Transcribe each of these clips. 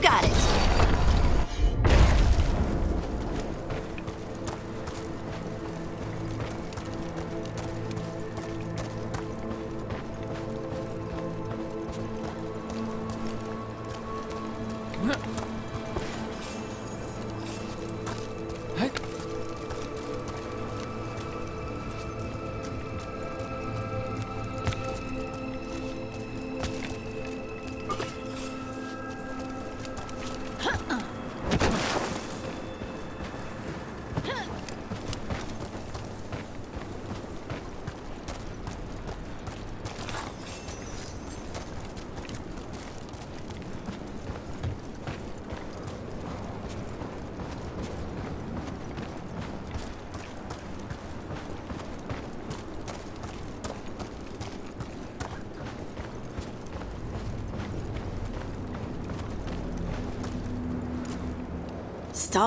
got it.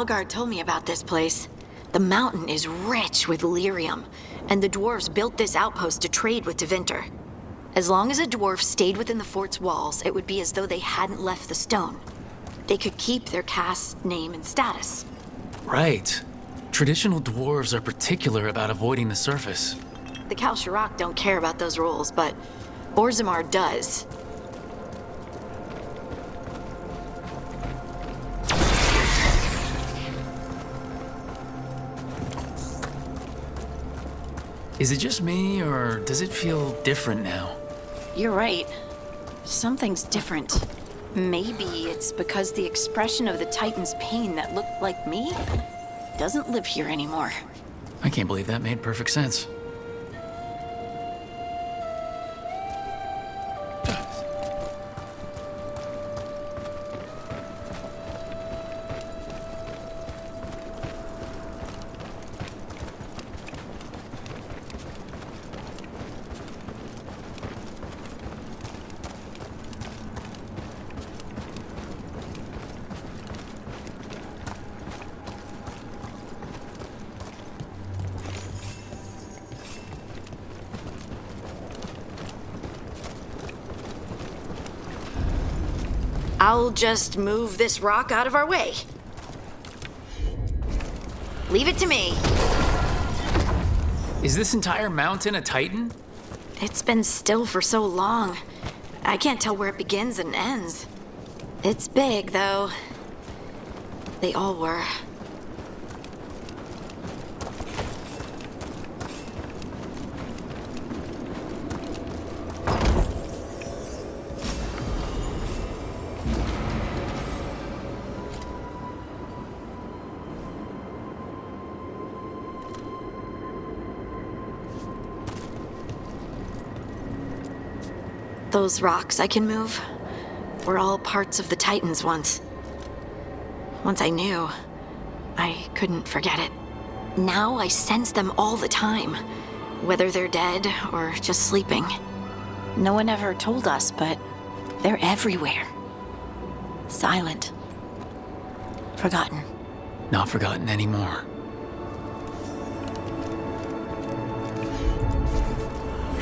Veilguard told me about this place. The mountain is rich with lyrium, and the dwarves built this outpost to trade with Tevinter. As long as a dwarf stayed within the fort's walls, it would be as though they hadn't left the stone. They could keep their caste, name, and status. Right. Traditional dwarves are particular about avoiding the surface. The Kalsharak don't care about those rules, but Orzammar does. Is it just me, or does it feel different now? You're right. Something's different. Maybe it's because the expression of the Titan's pain that looked like me doesn't live here anymore. I can't believe that made perfect sense. I'll just move this rock out of our way. Leave it to me. Is this entire mountain a Titan? It's been still for so long. I can't tell where it begins and ends. It's big, though. They all were. Those rocks I can move were all parts of the Titans once. Once I knew, I couldn't forget it. Now I sense them all the time, whether they're dead or just sleeping. No one ever told us, but they're everywhere. Silent. Forgotten. Not forgotten anymore.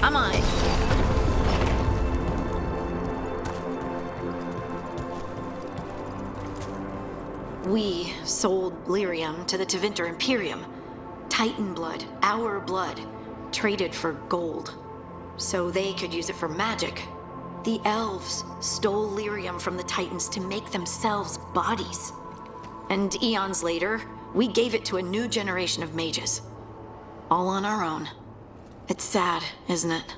I'm on it. We sold lyrium to the Tevinter Imperium. Titan blood, our blood, traded for gold. So they could use it for magic. The elves stole lyrium from the Titans to make themselves bodies. And eons later, we gave it to a new generation of mages. All on our own. It's sad, isn't it?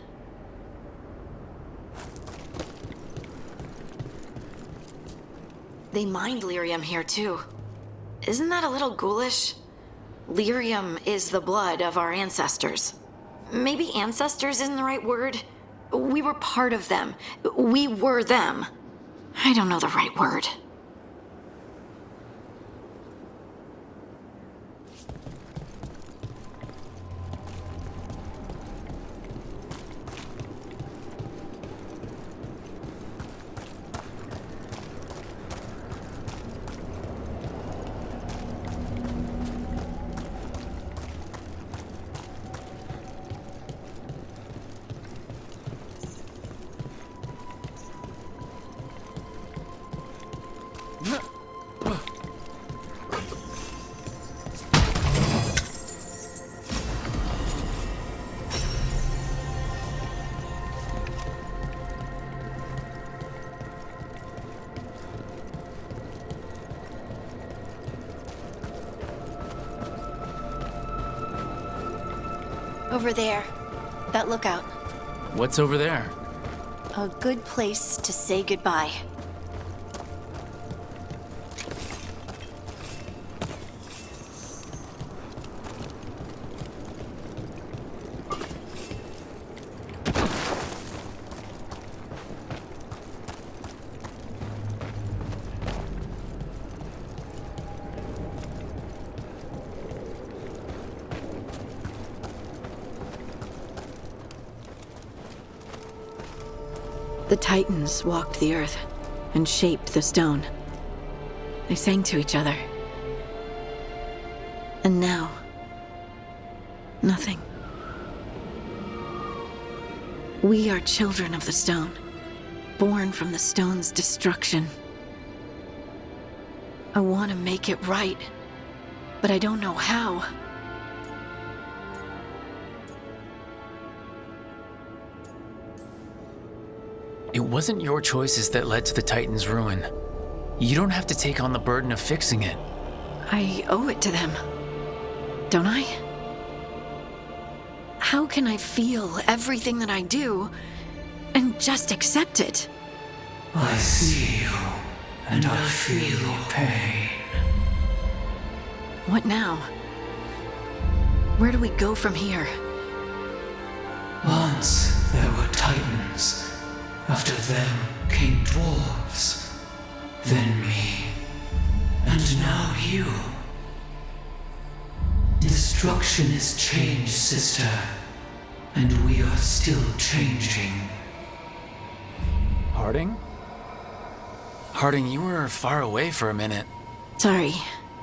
They mined lyrium here, too. Isn't that a little ghoulish? Lyrium is the blood of our ancestors. Maybe ancestors isn't the right word. We were part of them. We were them. I don't know the right word. Over there. That lookout. What's over there? A good place to say goodbye. The Titans walked the earth and shaped the stone. They sang to each other. And now, nothing. We are children of the stone, born from the stone's destruction. I want to make it right, but I don't know how. It wasn't your choices that led to the Titan's ruin. You don't have to take on the burden of fixing it. I owe it to them, don't I? How can I feel everything that I do and just accept it? I see you, and I feel your pain. What now? Where do we go from here? Once there were Titans. After them came dwarves. Then me. And now you. Destruction is change, sister. And we are still changing. Harding? Harding, you were far away for a minute. Sorry,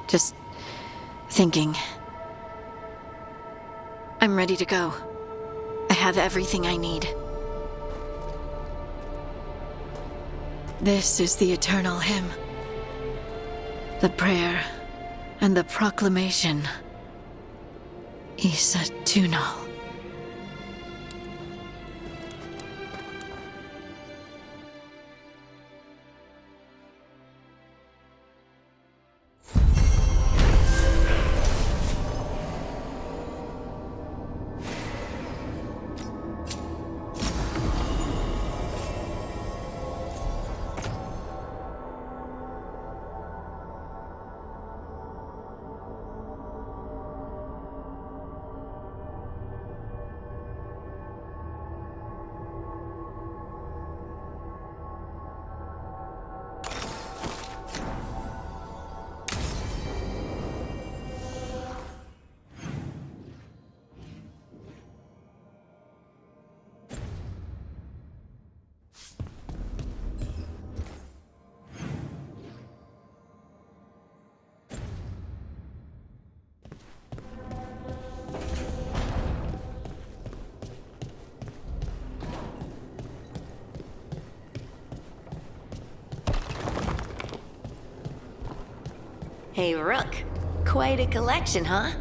just thinking. I'm ready to go. I have everything I need. This is the eternal hymn. The prayer and the proclamation. Isa Tunal. Hey, Rook. Quite a collection, huh?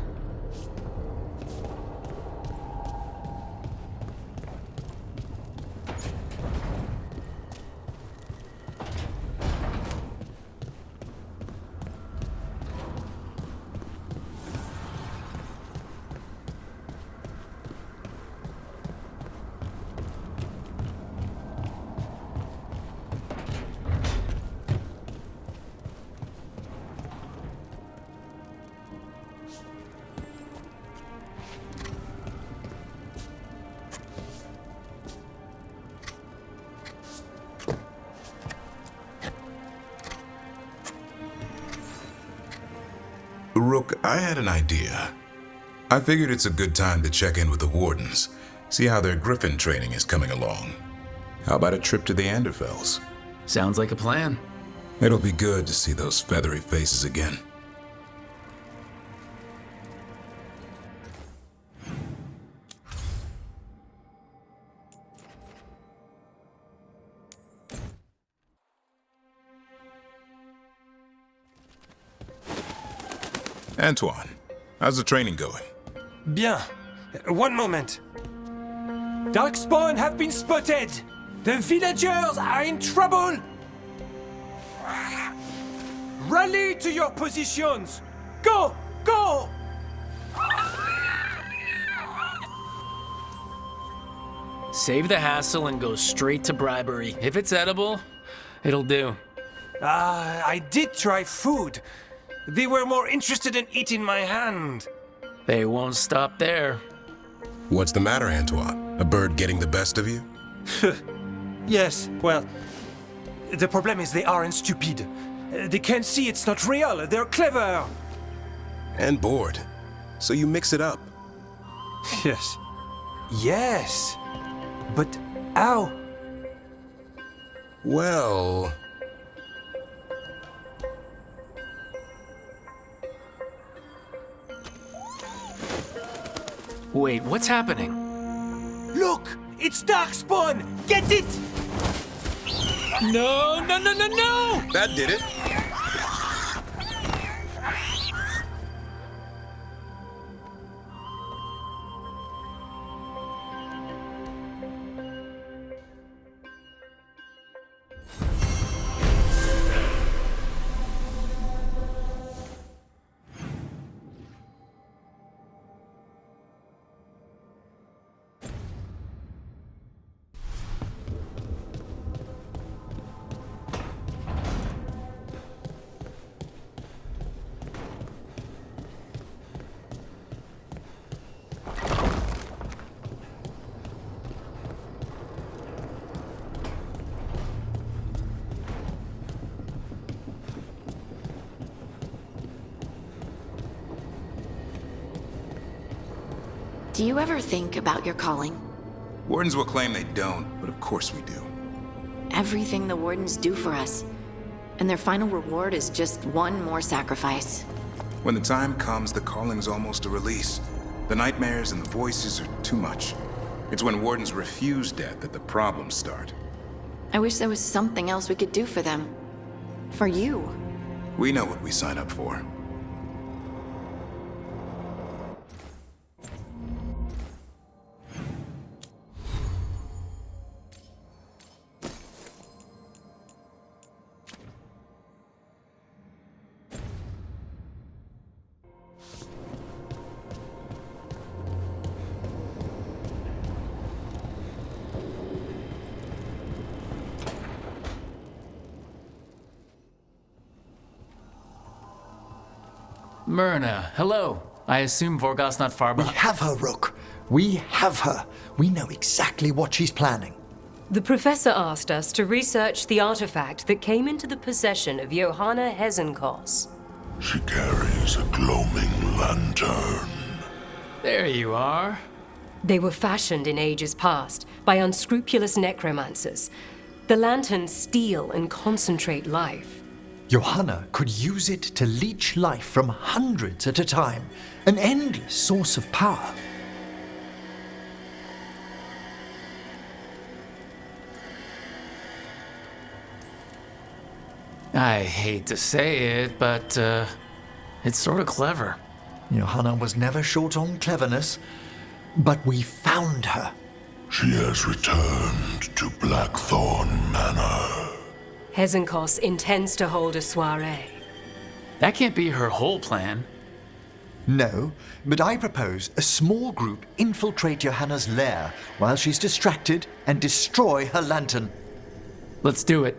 Rook, I had an idea. I figured it's a good time to check in with the Wardens, see how their Griffin training is coming along. How about a trip to the Anderfells? Sounds like a plan. It'll be good to see those feathery faces again. Antoine, how's the training going? Bien. One moment. Darkspawn have been spotted. The villagers are in trouble. Rally to your positions. Go! Go! Save the hassle and go straight to bribery. If it's edible, it'll do. I did try food. They were more interested in eating my hand. They won't stop there. What's the matter, Antoine? A bird getting the best of you? Yes, well, the problem is they aren't stupid. They can't see it's not real. They're clever. And bored. So you mix it up. Yes. Yes. But how? Well... Wait, what's happening? Look! It's Darkspawn! Get it! No, no, no, no, no! That did it. Do you ever think about your calling? Wardens will claim they don't, but of course we do. Everything the Wardens do for us. And their final reward is just one more sacrifice. When the time comes, the calling's almost a release. The nightmares and the voices are too much. It's when Wardens refuse death that the problems start. I wish there was something else we could do for them. For you. We know what we sign up for. Myrna, hello. I assume Vorgos's not far We behind. have her, Rook. We have her. We know exactly what she's planning. The professor asked us to research the artifact that came into the possession of Johanna Hezenkos. She carries a gloaming lantern. There you are. They were fashioned in ages past by unscrupulous necromancers. The lanterns steal and concentrate life. Johanna could use it to leech life from hundreds at a time, an endless source of power. I hate to say it, but it's sort of clever. Johanna was never short on cleverness, but we found her. She has returned to Blackthorn Manor. Hezenkos intends to hold a soiree. That can't be her whole plan. No, but I propose a small group infiltrate Johanna's lair while she's distracted and destroy her lantern. Let's do it.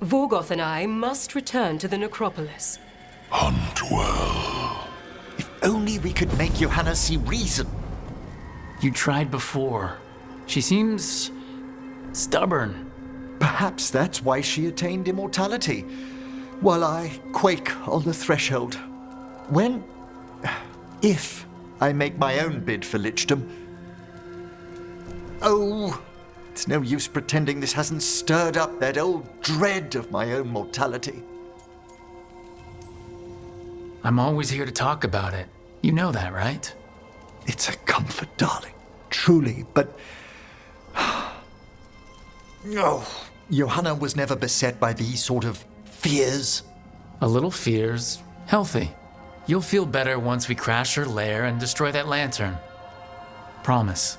Vorgoth and I must return to the necropolis. Hunt well. If only we could make Johanna see reason. You tried before. She seems stubborn. Perhaps that's why she attained immortality, while I quake on the threshold. If I make my own bid for lichdom. Oh, it's no use pretending this hasn't stirred up that old dread of my own mortality. I'm always here to talk about it. You know that, right? It's a comfort, darling, truly, but... No. Johanna was never beset by these sort of fears. A little fear's healthy. You'll feel better once we crash her lair and destroy that lantern. Promise.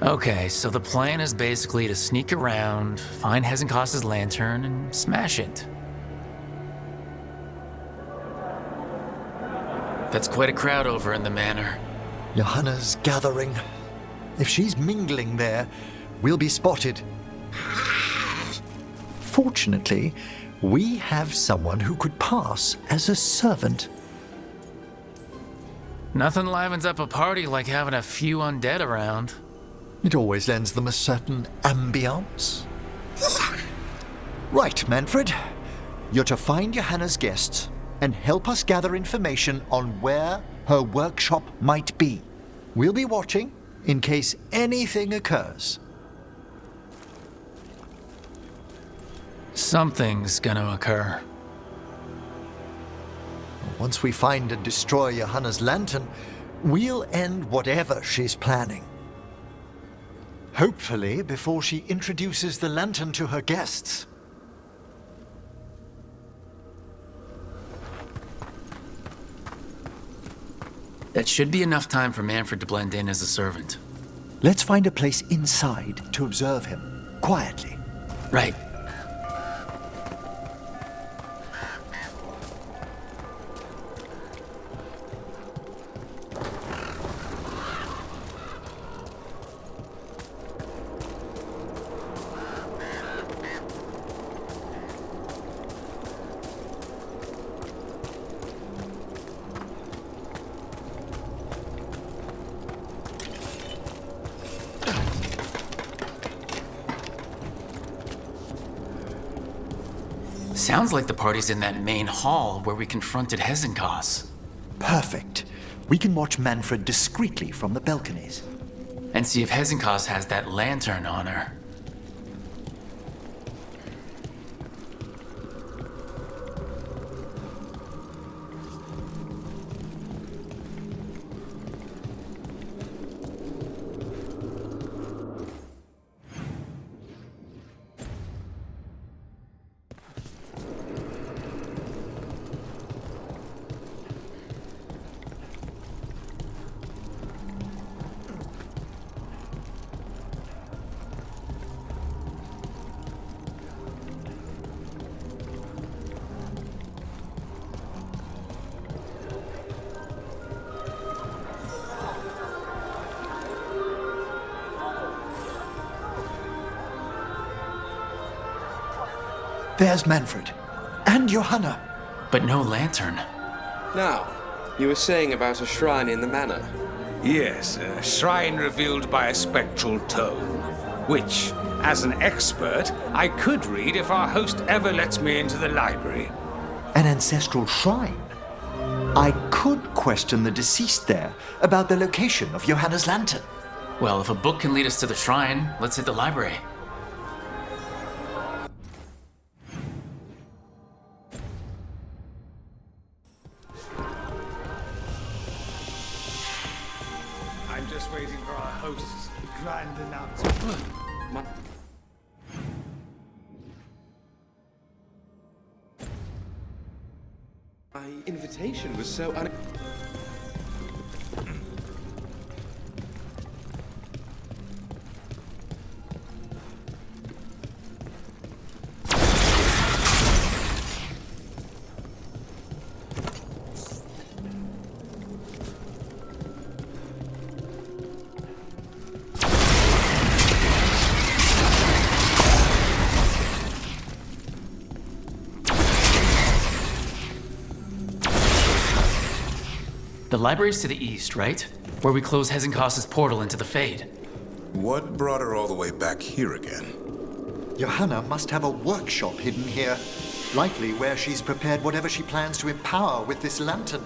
Okay, so the plan is basically to sneak around, find Hezenkos's lantern, and smash it. That's quite a crowd over in the manor. Johanna's gathering. If she's mingling there, we'll be spotted. Fortunately, we have someone who could pass as a servant. Nothing livens up a party like having a few undead around. It always lends them a certain ambience. Right, Manfred. You're to find Johanna's guests and help us gather information on where her workshop might be. We'll be watching in case anything occurs. Something's gonna occur. Once we find and destroy Johanna's lantern, we'll end whatever she's planning. Hopefully before she introduces the lantern to her guests. That should be enough time for Manfred to blend in as a servant. Let's find a place inside to observe him, quietly. Right. Sounds like the party's in that main hall where we confronted Hezenkos. Perfect. We can watch Manfred discreetly from the balconies. And see if Hezenkos has that lantern on her. There's Manfred. And Johanna. But no lantern. Now, you were saying about a shrine in the manor. Yes, a shrine revealed by a spectral tome, which, as an expert, I could read if our host ever lets me into the library. An ancestral shrine? I could question the deceased there about the location of Johanna's lantern. Well, if a book can lead us to the shrine, let's hit the library. I'm just waiting for our host's grand announcement. My invitation was so The library's to the east, right? Where we close Hezenkos's portal into the Fade. What brought her all the way back here again? Johanna must have a workshop hidden here. Likely where she's prepared whatever she plans to empower with this lantern.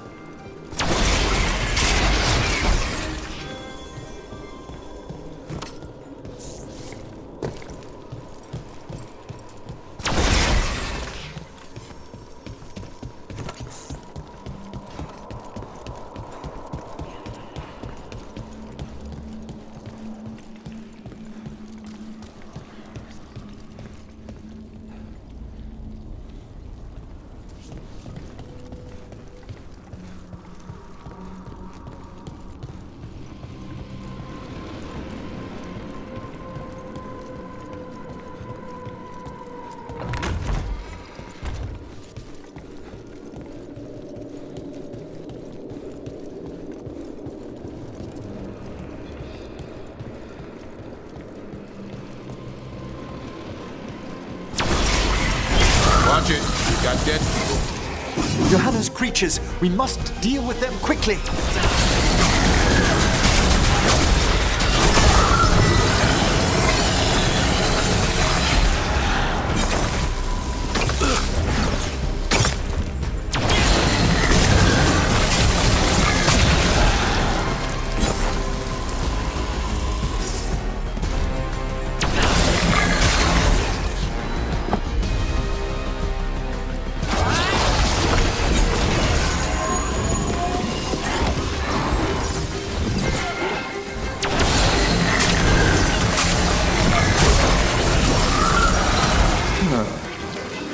Watch it. We got dead people. Johanna's creatures. We must deal with them quickly.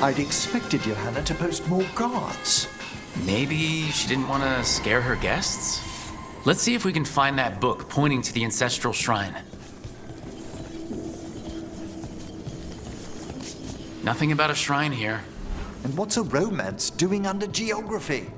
I'd expected Johanna to post more guards. Maybe she didn't want to scare her guests? Let's see if we can find that book pointing to the ancestral shrine. Nothing about a shrine here. And what's a romance doing under geography?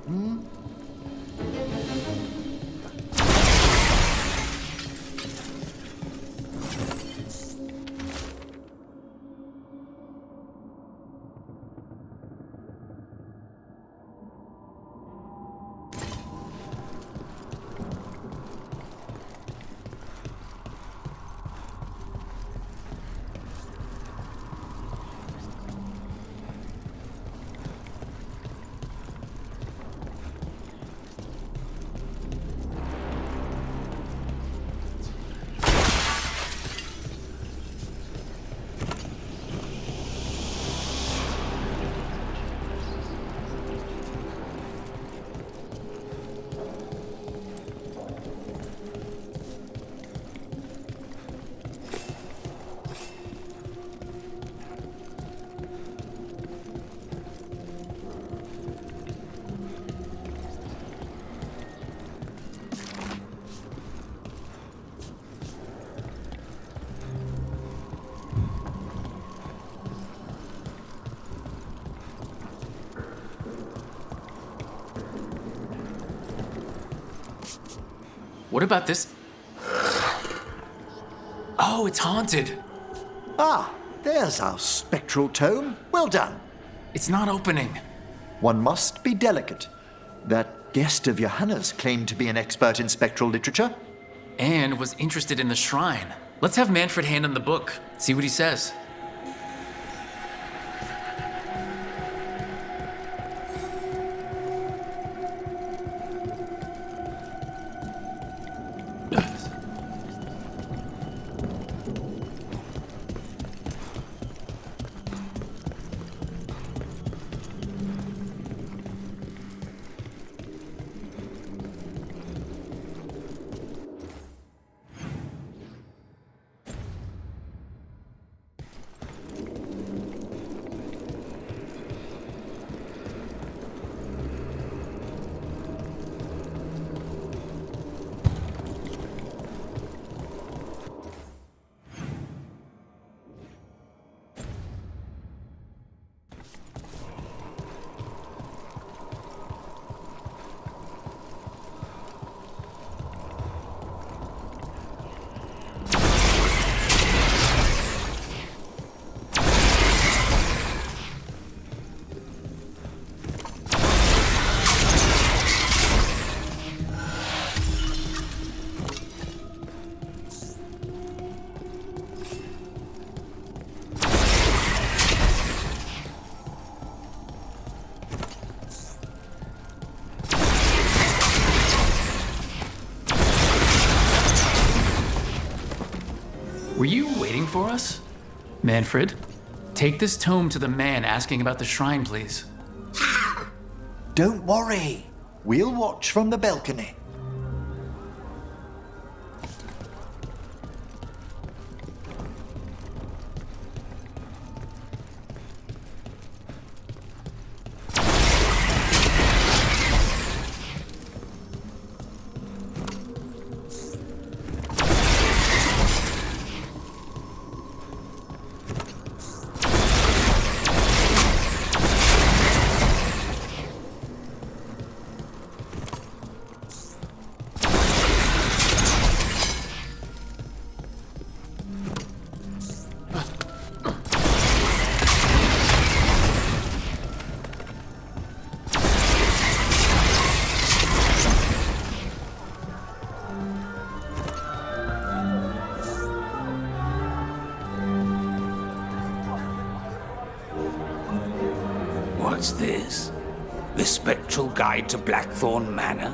What about this? Oh, it's haunted. Ah, there's our spectral tome. Well done. It's not opening. One must be delicate. That guest of Johanna's claimed to be an expert in spectral literature. And was interested in the shrine. Let's have Manfred hand him the book, see what he says. Were you waiting for us? Manfred, take this tome to the man asking about the shrine, please. Don't worry. We'll watch from the balcony. What's this? The Spectral Guide to Blackthorn Manor?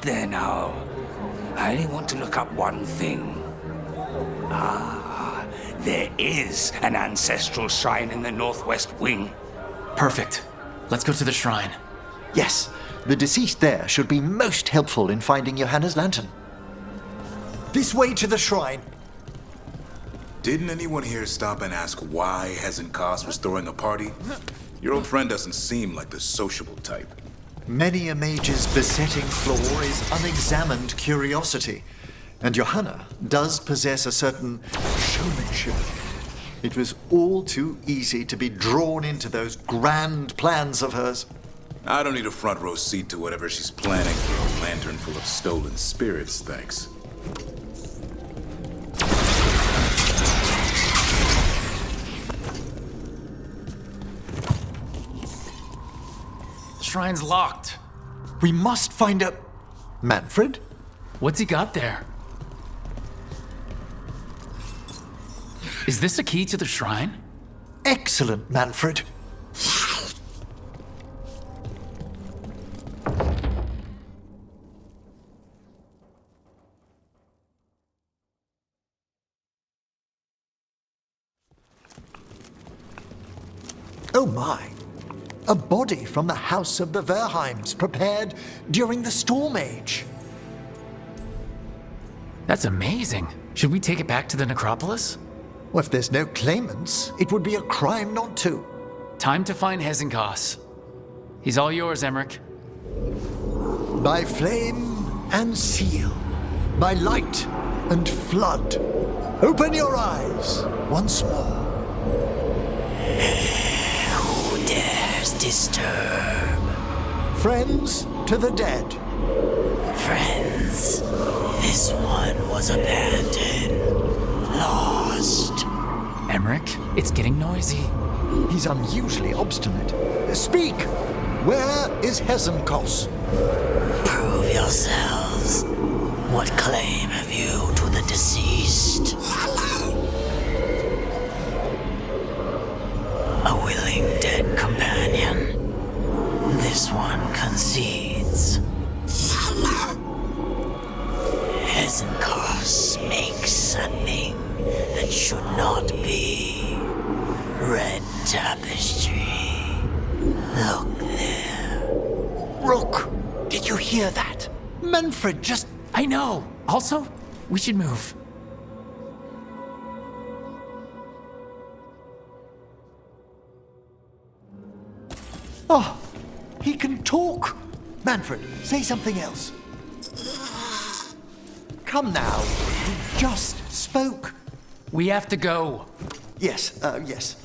There now. I only want to look up one thing. There is an ancestral shrine in the northwest wing. Perfect. Let's go to the shrine. Yes, the deceased there should be most helpful in finding Johanna's lantern. This way to the shrine. Didn't anyone here stop and ask why Hezenkos was throwing a party? Your old friend doesn't seem like the sociable type. Many a mage's besetting flaw is unexamined curiosity, and Johanna does possess a certain showmanship. It was all too easy to be drawn into those grand plans of hers. I don't need a front row seat to whatever she's planning for a lantern full of stolen spirits, thanks. The shrine's locked. We must find a... Manfred? What's he got there? Is this a key to the shrine? Excellent, Manfred. Oh my! A body from the house of the Verheims, prepared during the Storm Age. That's amazing. Should we take it back to the necropolis? Well, if there's no claimants, it would be a crime not to. Time to find Hezenkos. He's all yours, Emmerich. By flame and seal, by light and flood, open your eyes once more. Who dares disturb? Friends to the dead. Friends, this one was abandoned, lost. Emmerich, it's getting noisy. He's unusually obstinate. Speak! Where is Hezenkos? Prove yourselves. What claim have you to the deceased? A willing dead companion. This one concedes. Hezenkos makes something that should not be. Red tapestry. Look there. Rook, did you hear that? Manfred just... I know. Also, we should move. Oh, he can talk. Manfred, say something else. Come now. He just spoke. We have to go. Yes, yes.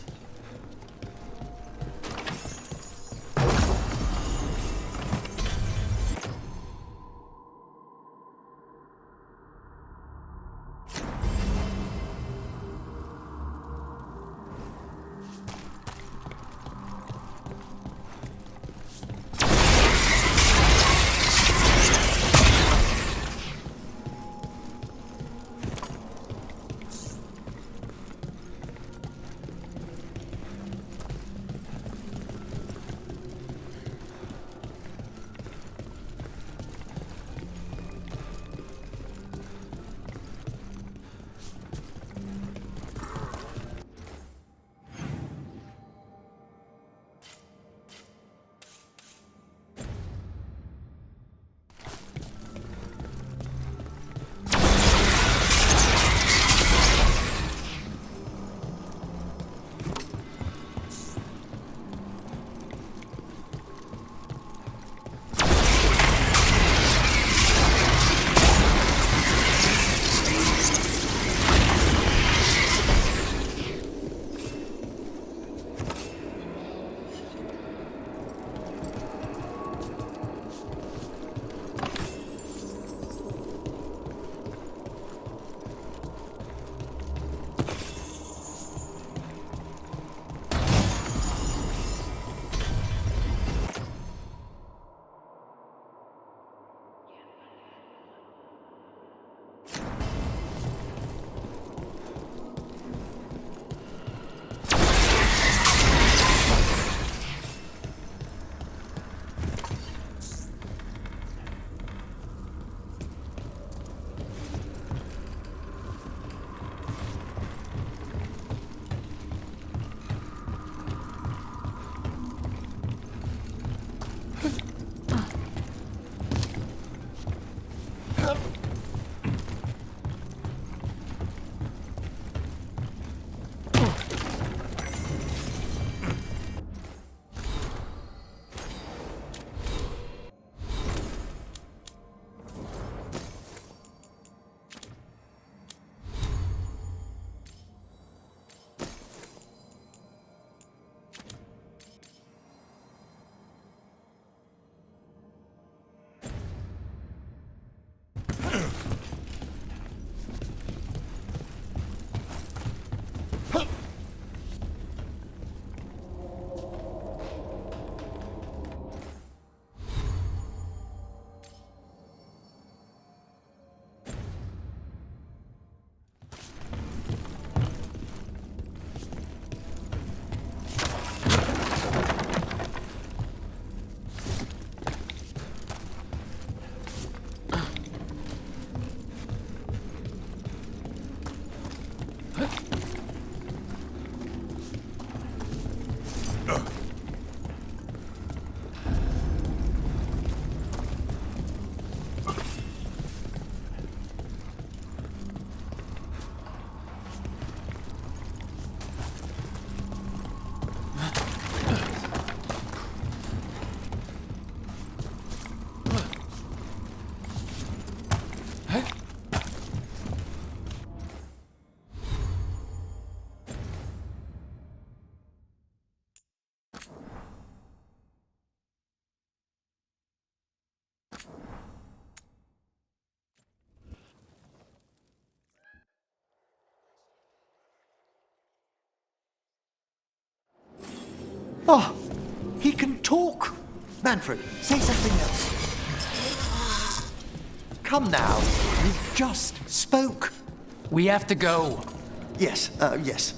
Oh, he can talk. Manfred, say something else. Come now. You just spoke. We have to go. Yes, yes.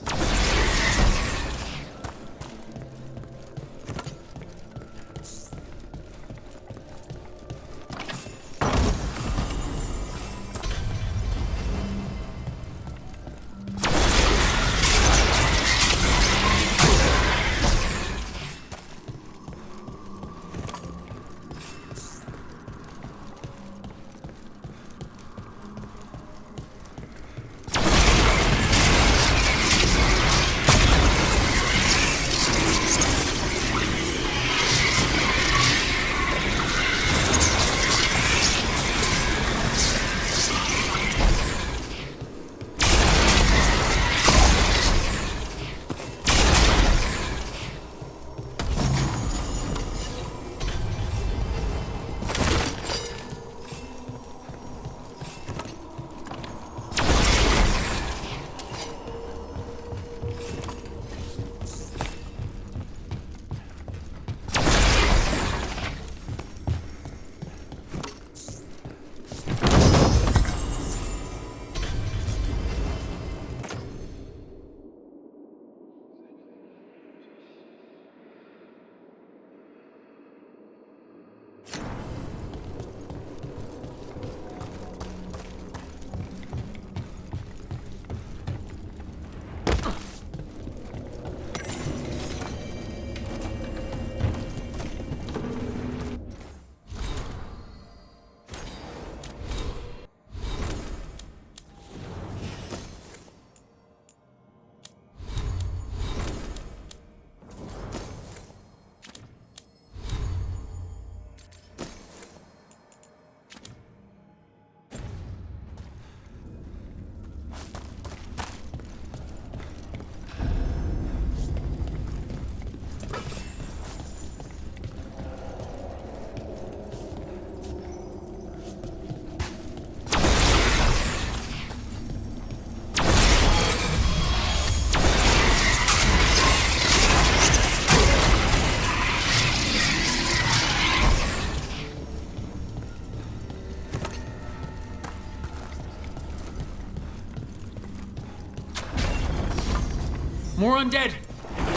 More undead!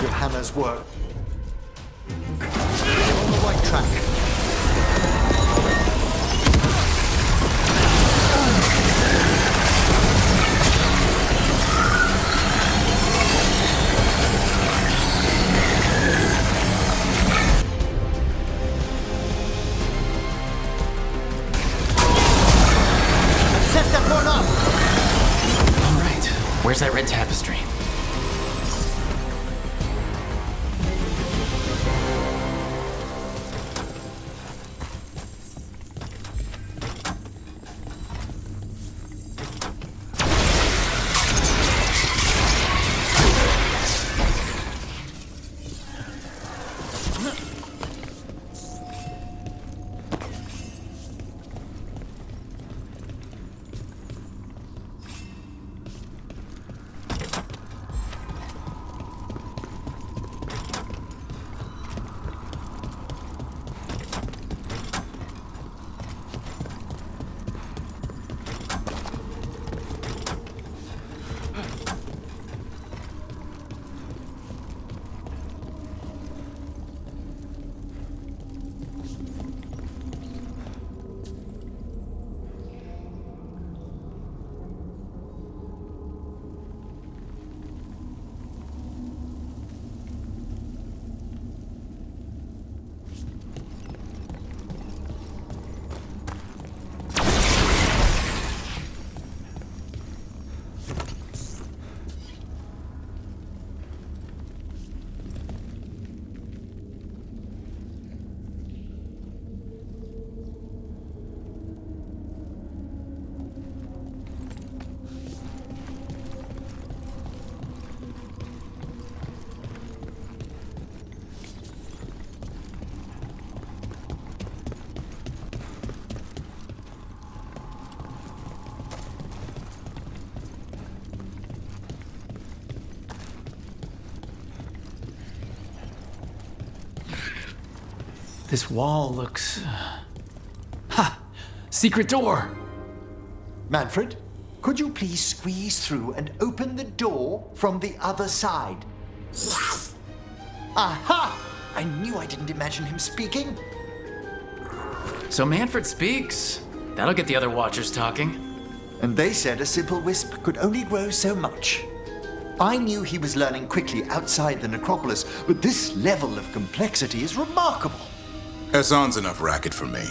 Johanna's work. You're on the right track. Set that one up! All right, where's that red tapestry? This wall looks... Ha! Secret door! Manfred, could you please squeeze through and open the door from the other side? Yes! Aha! I knew I didn't imagine him speaking. So Manfred speaks. That'll get the other Watchers talking. And they said a simple wisp could only grow so much. I knew he was learning quickly outside the necropolis, but this level of complexity is remarkable. Hassan's enough racket for me.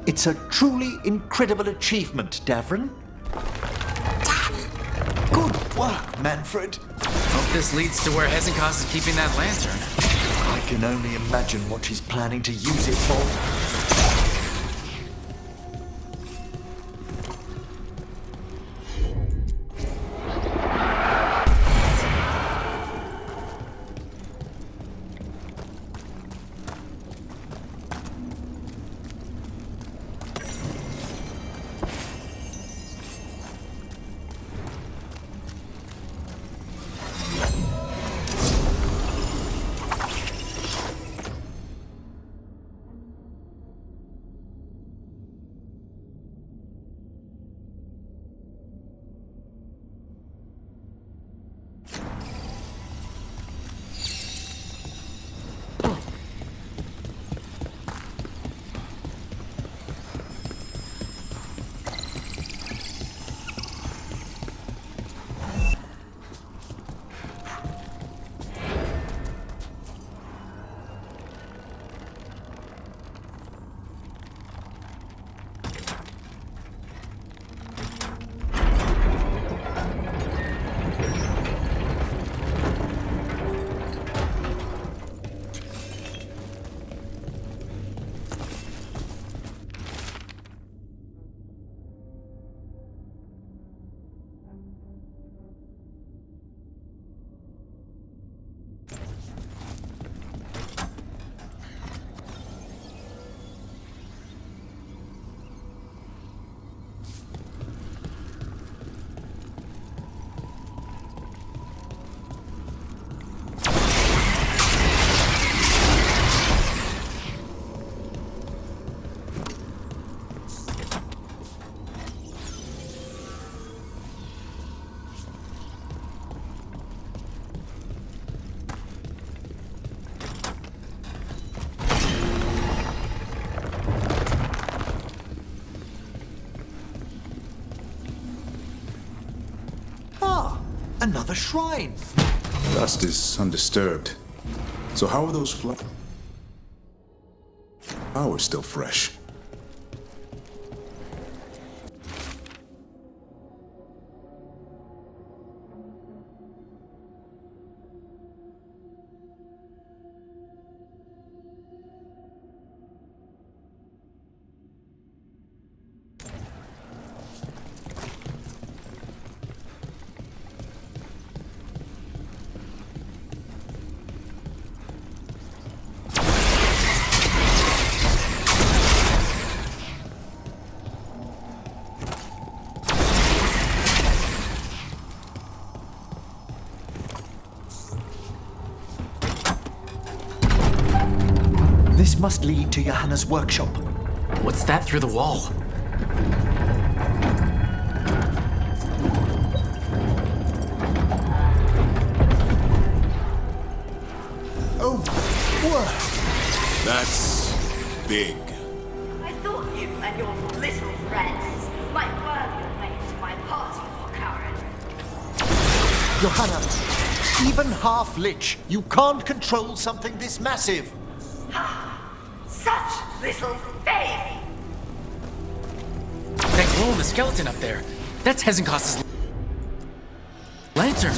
It's a truly incredible achievement, Davrin. Good work, Manfred. Hope this leads to where Hezenkos is keeping that lantern. I can only imagine what she's planning to use it for. Another shrine. Dust is undisturbed. So how are those flowers still fresh? This must lead to Johanna's workshop. What's that through the wall? Oh, whoa. That's big. I thought you and your little friends might work your way to my party for Karen. Johanna, even half-lich, you can't control something this massive. Such little faith! That glow in the skeleton up there, that's Hezenkos' lantern.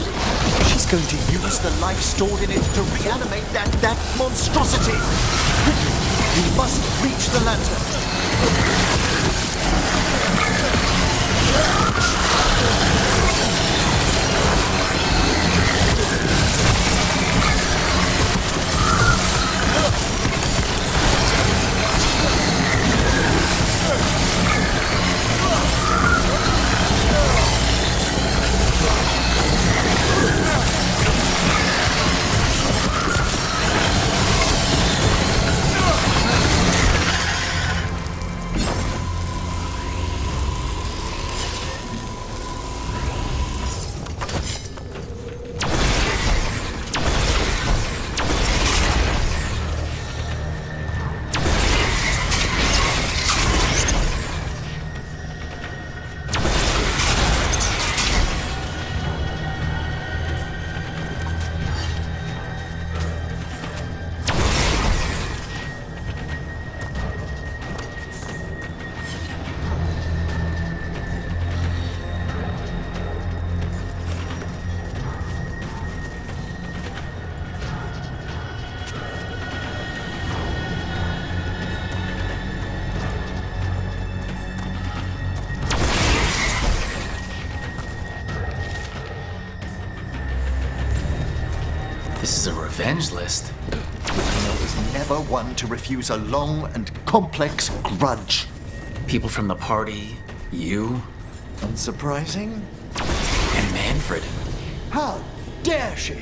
She's going to use the life stored in it to reanimate that monstrosity. We must reach the lantern. This is a revenge list. Lieutenant was never one to refuse a long and complex grudge. People from the party, you, Unsurprising? and Manfred. How dare she?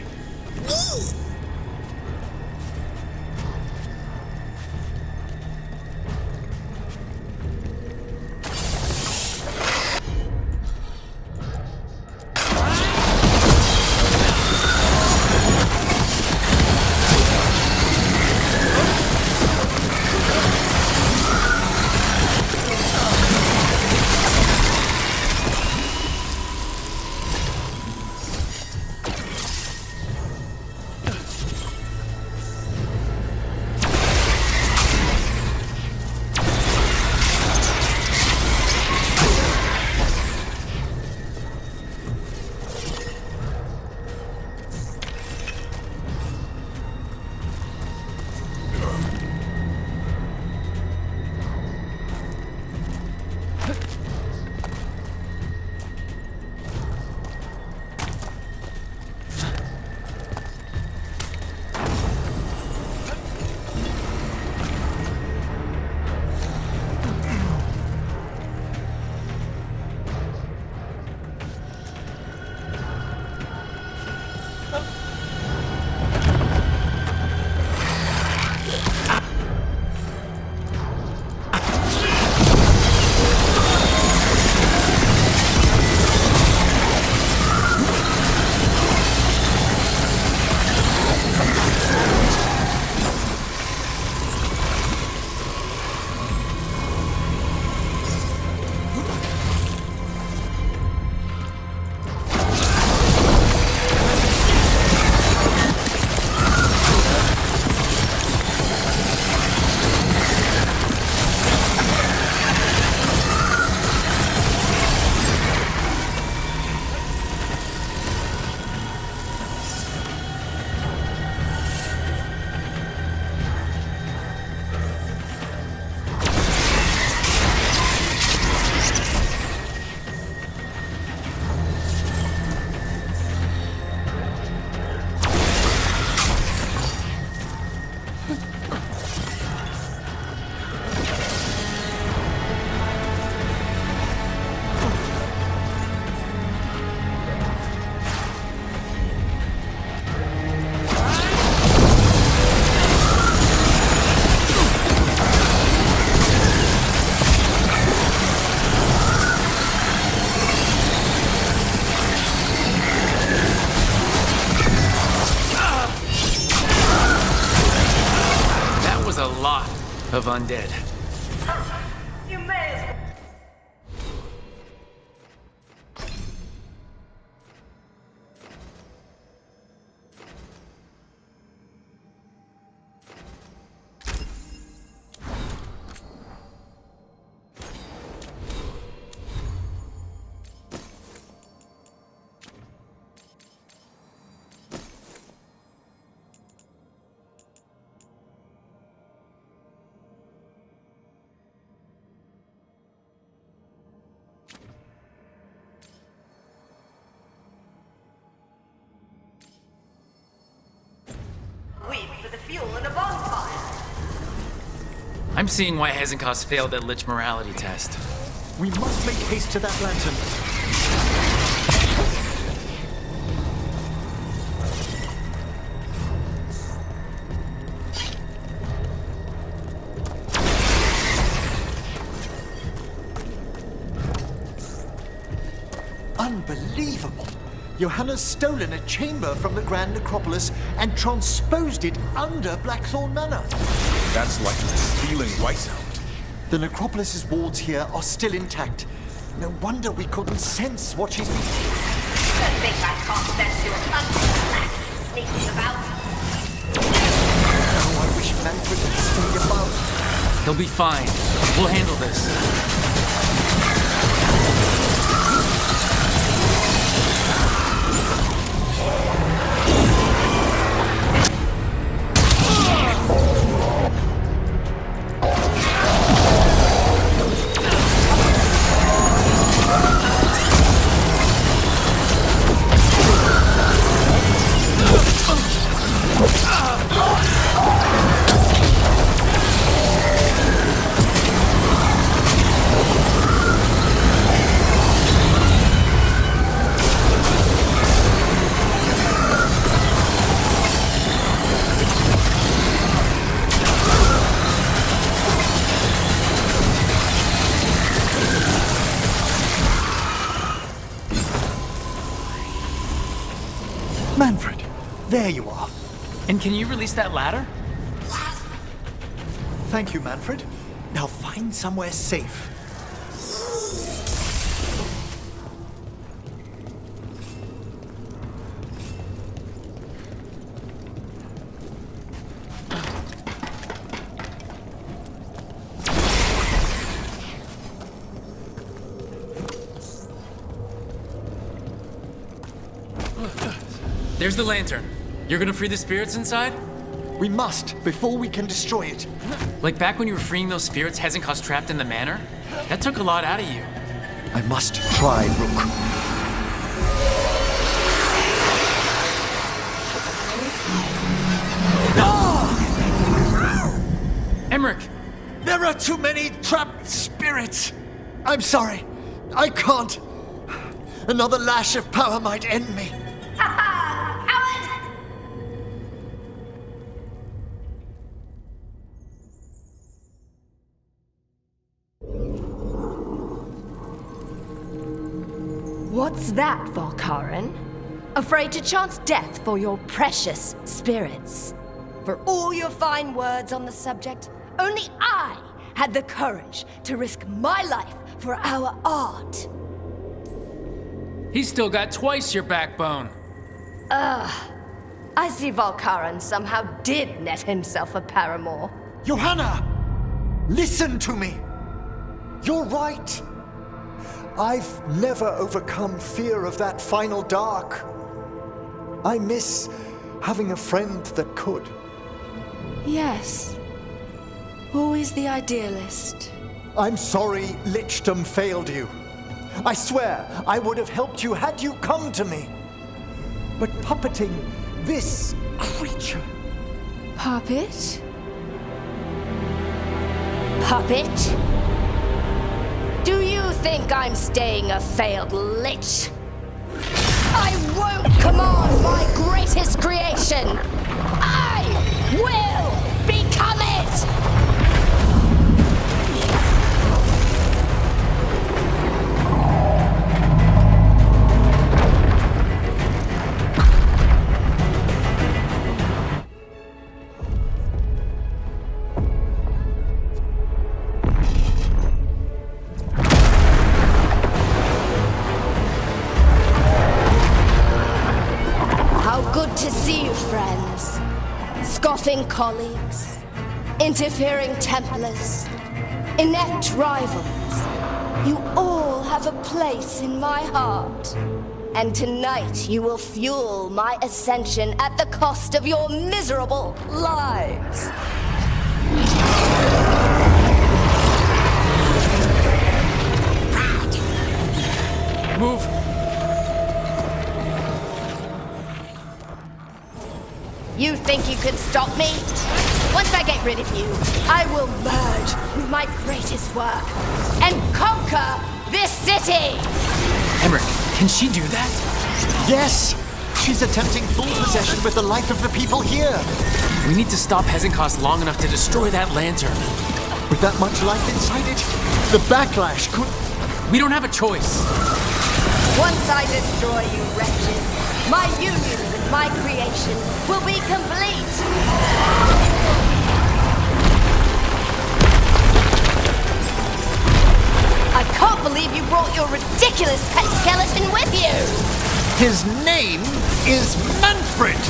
Of undead. You may as well. For the fuel and a bonfire. I'm seeing why Hezenkos failed that Lich morality test. We must make haste to that lantern. Unbelievable! Johanna's stolen a chamber from the Grand Necropolis and transposed it under Blackthorn Manor. That's like stealing Weishaupt. The Necropolis's wards here are still intact. No wonder we couldn't sense what she's been... Don't think I can't sense your uncle sneaking about. Oh, I wish Manfred had stayed above. He'll be fine. We'll handle this. Manfred, there you are. And can you release that ladder? Thank you, Manfred. Now find somewhere safe. There's the lantern. You're gonna free the spirits inside? We must, before we can destroy it. Like back when you were freeing those spirits Hezekiah's trapped in the manor? That took a lot out of you. I must try, Rook. Emmerich! There are too many trapped spirits. I'm sorry. I can't. Another lash of power might end me. What's that, Valkarin? Afraid to chance death for your precious spirits? For all your fine words on the subject, only I had the courage to risk my life for our art. He's still got twice your backbone. I see Valkarin somehow did net himself a paramour. Johanna! Listen to me! You're right. I've never overcome fear of that final dark. I miss having a friend that could. Yes. Always the idealist. I'm sorry Lichdom failed you. I swear I would have helped you had you come to me. But puppeting this creature... Puppet? Puppet? Do you think I'm staying a failed lich? I won't command my greatest creation! I will become it! To see you, friends. Scoffing colleagues, interfering Templars, inept rivals. You all have a place in my heart. And tonight you will fuel my ascension at the cost of your miserable lives. Move! You think you can stop me? Once I get rid of you, I will merge with my greatest work and conquer this city! Emmerich, can she do that? Yes! She's attempting full possession with the life of the people here! We need to stop Hezekiah long enough to destroy that lantern. With that much life inside it, the backlash could... We don't have a choice. Once I destroy you wretches, my union with my creation will be complete! I can't believe you brought your ridiculous pet skeleton with you! His name is Manfred!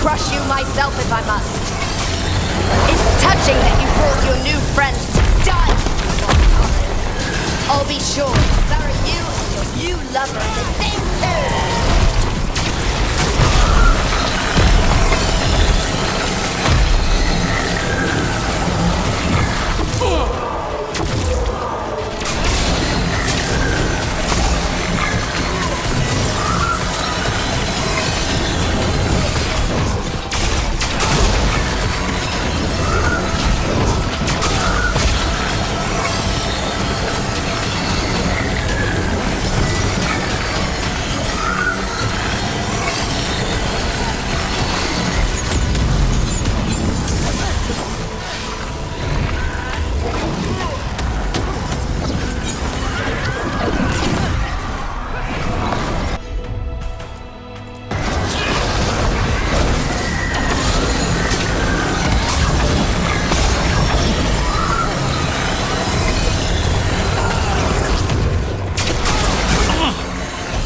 Crush you myself if I must. It's touching that you brought your new friends to die. I'll be sure to bury you and your new lover in the same tomb.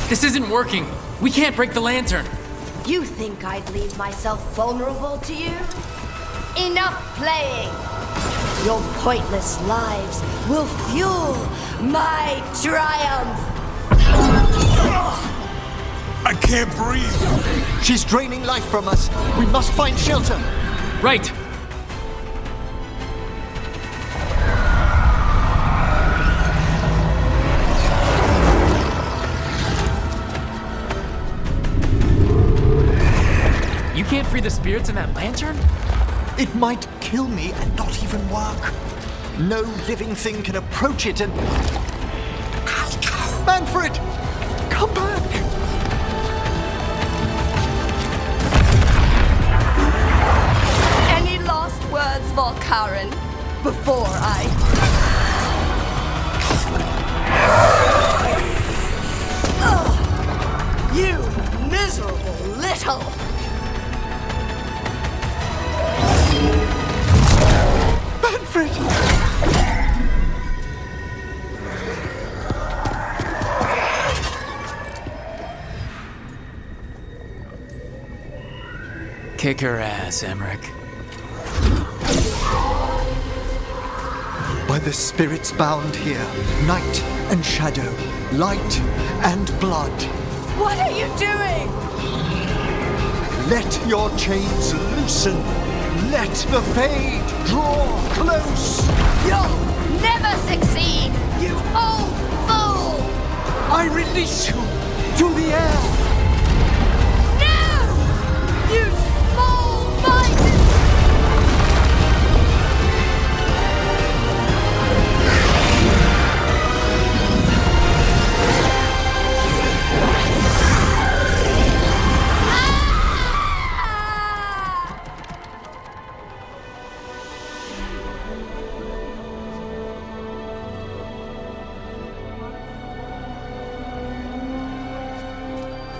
This isn't working. We can't break the lantern. You think I'd leave myself vulnerable to you? Enough playing! Your pointless lives will fuel my triumph! I can't breathe. She's draining life from us. We must find shelter. Right. You can't free the spirits in that lantern? It might kill me and not even work. No living thing can approach it and... Manfred! Come back! Any last words, Valkaren, before I... Ugh, you miserable little... Manfred! Kick her ass, Emmerich. By the spirits bound here, night and shadow, light and blood. What are you doing? Let your chains loosen. Let the fade draw close. You'll never succeed, you old fool! I release you to the air. No! You small-minded...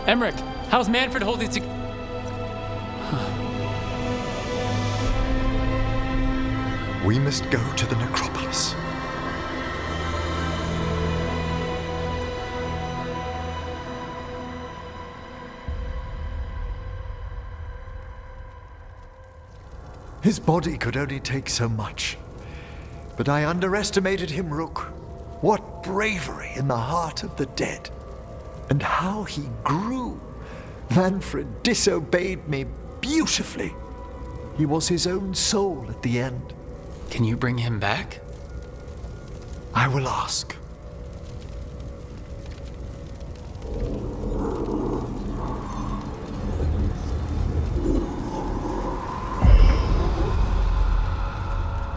Emmerich, how's Manfred holding to... We must go to the necropolis. His body could only take so much. But I underestimated him, Rook. What bravery in the heart of the dead. And how he grew. Manfred disobeyed me beautifully. He was his own soul at the end. Can you bring him back? I will ask.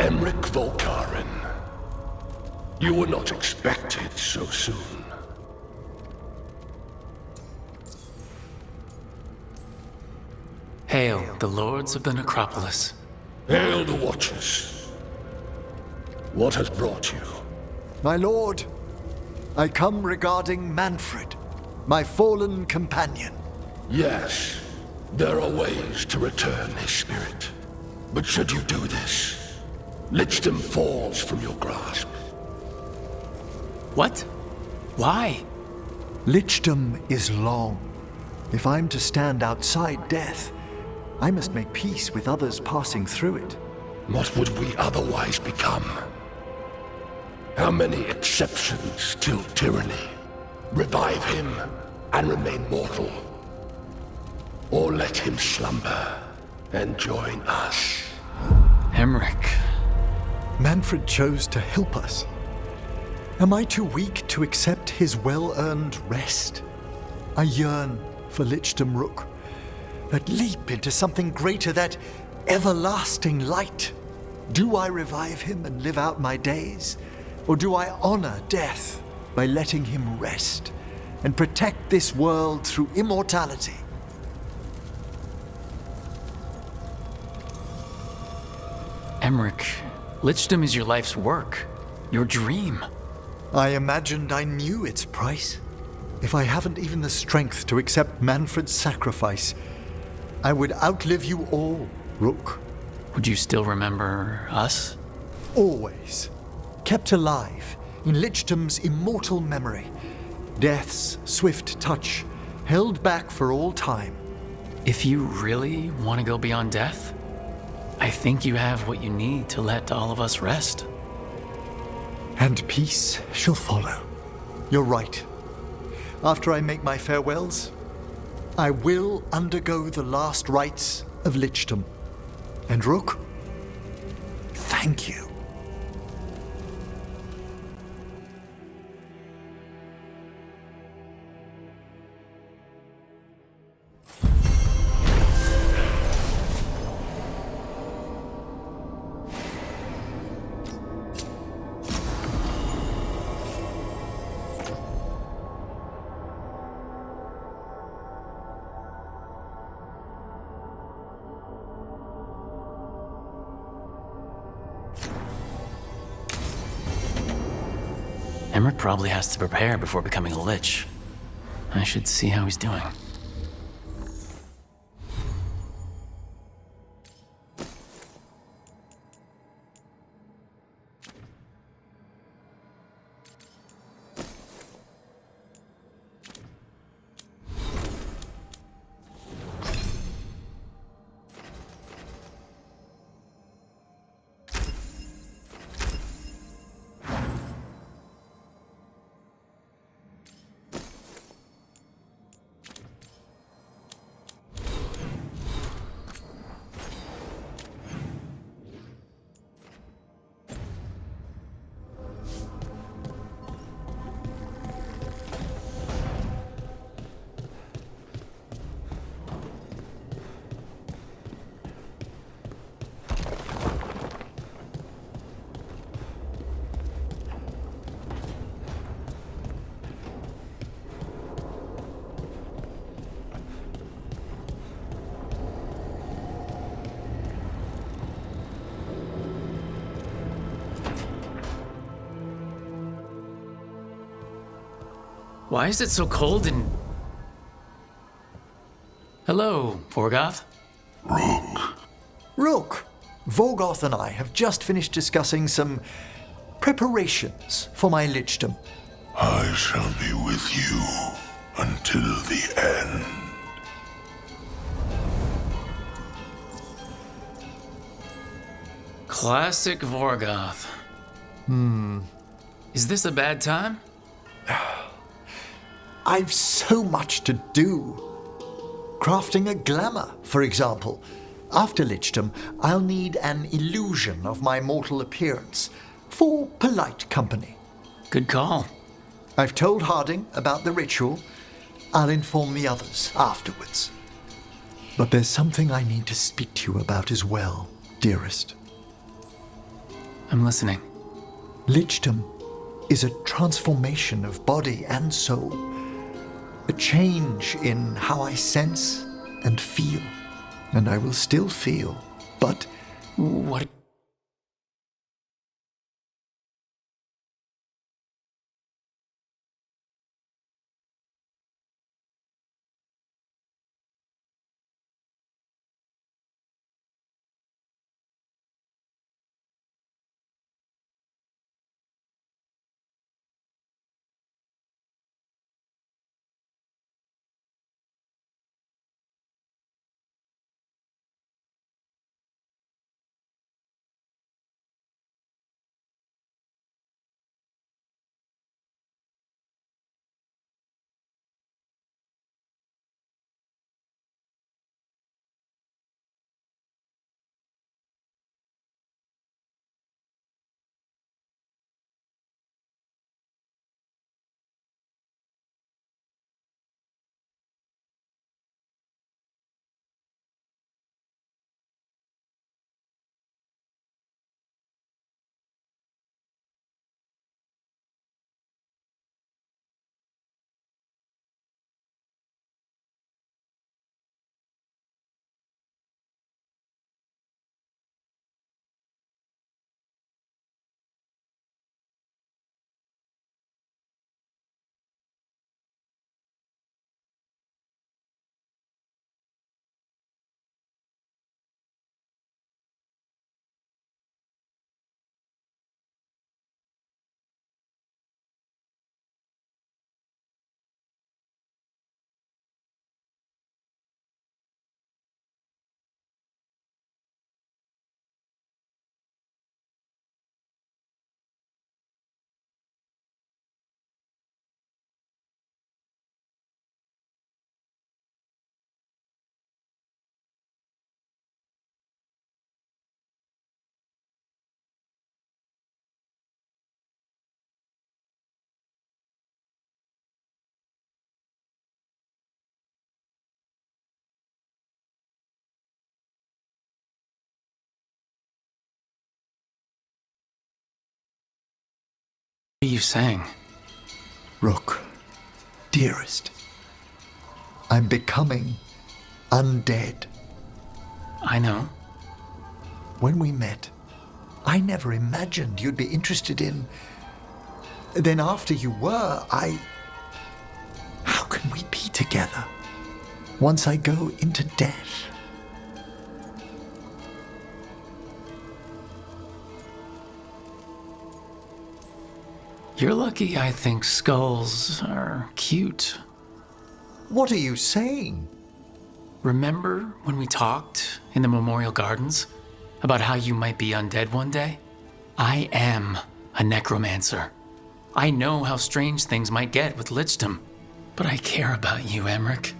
Emmerich Volkaren. You were not expected so soon. Hail, the lords of the necropolis. Hail the Watchers. What has brought you? My lord, I come regarding Manfred, my fallen companion. Yes, there are ways to return his spirit. But should you do this, Lichdom falls from your grasp. What? Why? Lichdom is long. If I'm to stand outside death, I must make peace with others passing through it. What would we otherwise become? How many exceptions till tyranny? Revive him and remain mortal. Or let him slumber and join us. Emmerich. Manfred chose to help us. Am I too weak to accept his well-earned rest? I yearn for Lichdom Rook, that leap into something greater, that everlasting light. Do I revive him and live out my days? Or do I honor death by letting him rest and protect this world through immortality? Emmerich, Lichdom is your life's work, your dream. I imagined I knew its price. If I haven't even the strength to accept Manfred's sacrifice, I would outlive you all, Rook. Would you still remember us? Always. Kept alive in Lichdom's immortal memory, Death's swift touch, held back for all time. If you really want to go beyond death, I think you have what you need to let all of us rest. And peace shall follow. You're right. After I make my farewells, I will undergo the last rites of lichdom. And Rook, thank you. Emmerich probably has to prepare before becoming a lich. I should see how he's doing. Why is it so cold and... Hello, Vorgoth. Rook, Vorgoth and I have just finished discussing some preparations for my lichdom. I shall be with you until the end. Classic Vorgoth. Is this a bad time? I've so much to do. Crafting a glamour, for example. After lichdom, I'll need an illusion of my mortal appearance for polite company. Good call. I've told Harding about the ritual. I'll inform the others afterwards. But there's something I need to speak to you about as well, dearest. I'm listening. Lichdom is a transformation of body and soul. A change in how I sense and feel. And I will still feel, but... What What are you saying? Rook, dearest, I'm becoming undead. I know. When we met, I never imagined you'd be interested in... Then after you were, How can we be together once I go into death? You're lucky I think skulls are cute. What are you saying? Remember when we talked in the Memorial Gardens about how you might be undead one day? I am a necromancer. I know how strange things might get with lichdom, but I care about you, Emmerich.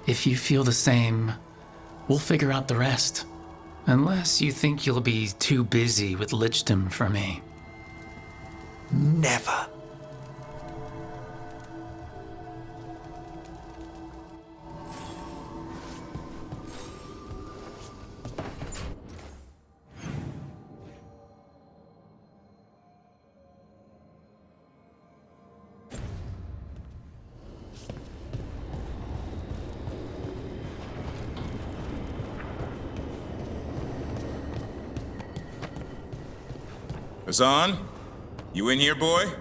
If you feel the same, we'll figure out the rest. Unless you think you'll be too busy with lichdom for me. Never. Hassan? You in here, boy?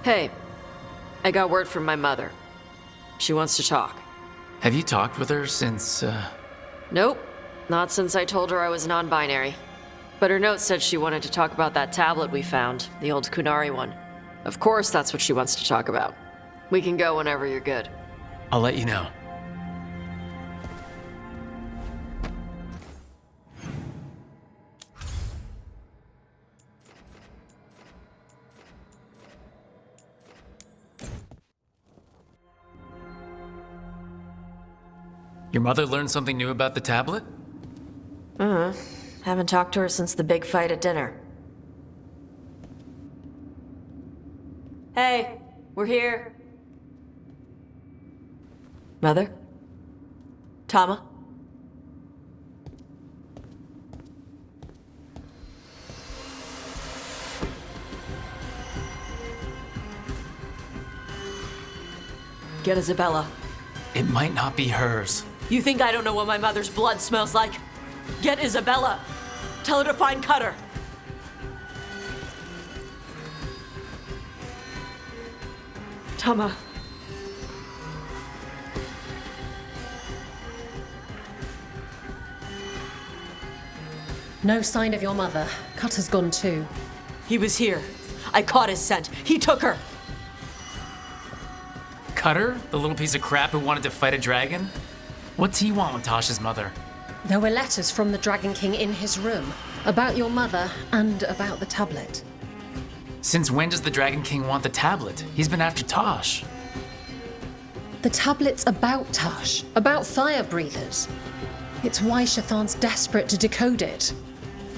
Hey, I got word from my mother. She wants to talk. Have you talked with her since, Nope, not since I told her I was non-binary. But her note said she wanted to talk about that tablet we found, the old Kunari one. Of course that's what she wants to talk about. We can go whenever you're good. I'll let you know. Your mother learned something new about the tablet? Haven't talked to her since the big fight at dinner. Hey, we're here. Mother? Tama? Get Isabella. It might not be hers. You think I don't know what my mother's blood smells like? Get Isabella. Tell her to find Cutter. Tama. No sign of your mother. Cutter's gone too. He was here. I caught his scent. He took her. Cutter? The little piece of crap who wanted to fight a dragon? What's he want with Tasha's mother? There were letters from the Dragon King in his room about your mother and about the tablet. Since when does the Dragon King want the tablet? He's been after Tosh. The tablet's about Tash, about fire breathers. It's why Shathan's desperate to decode it.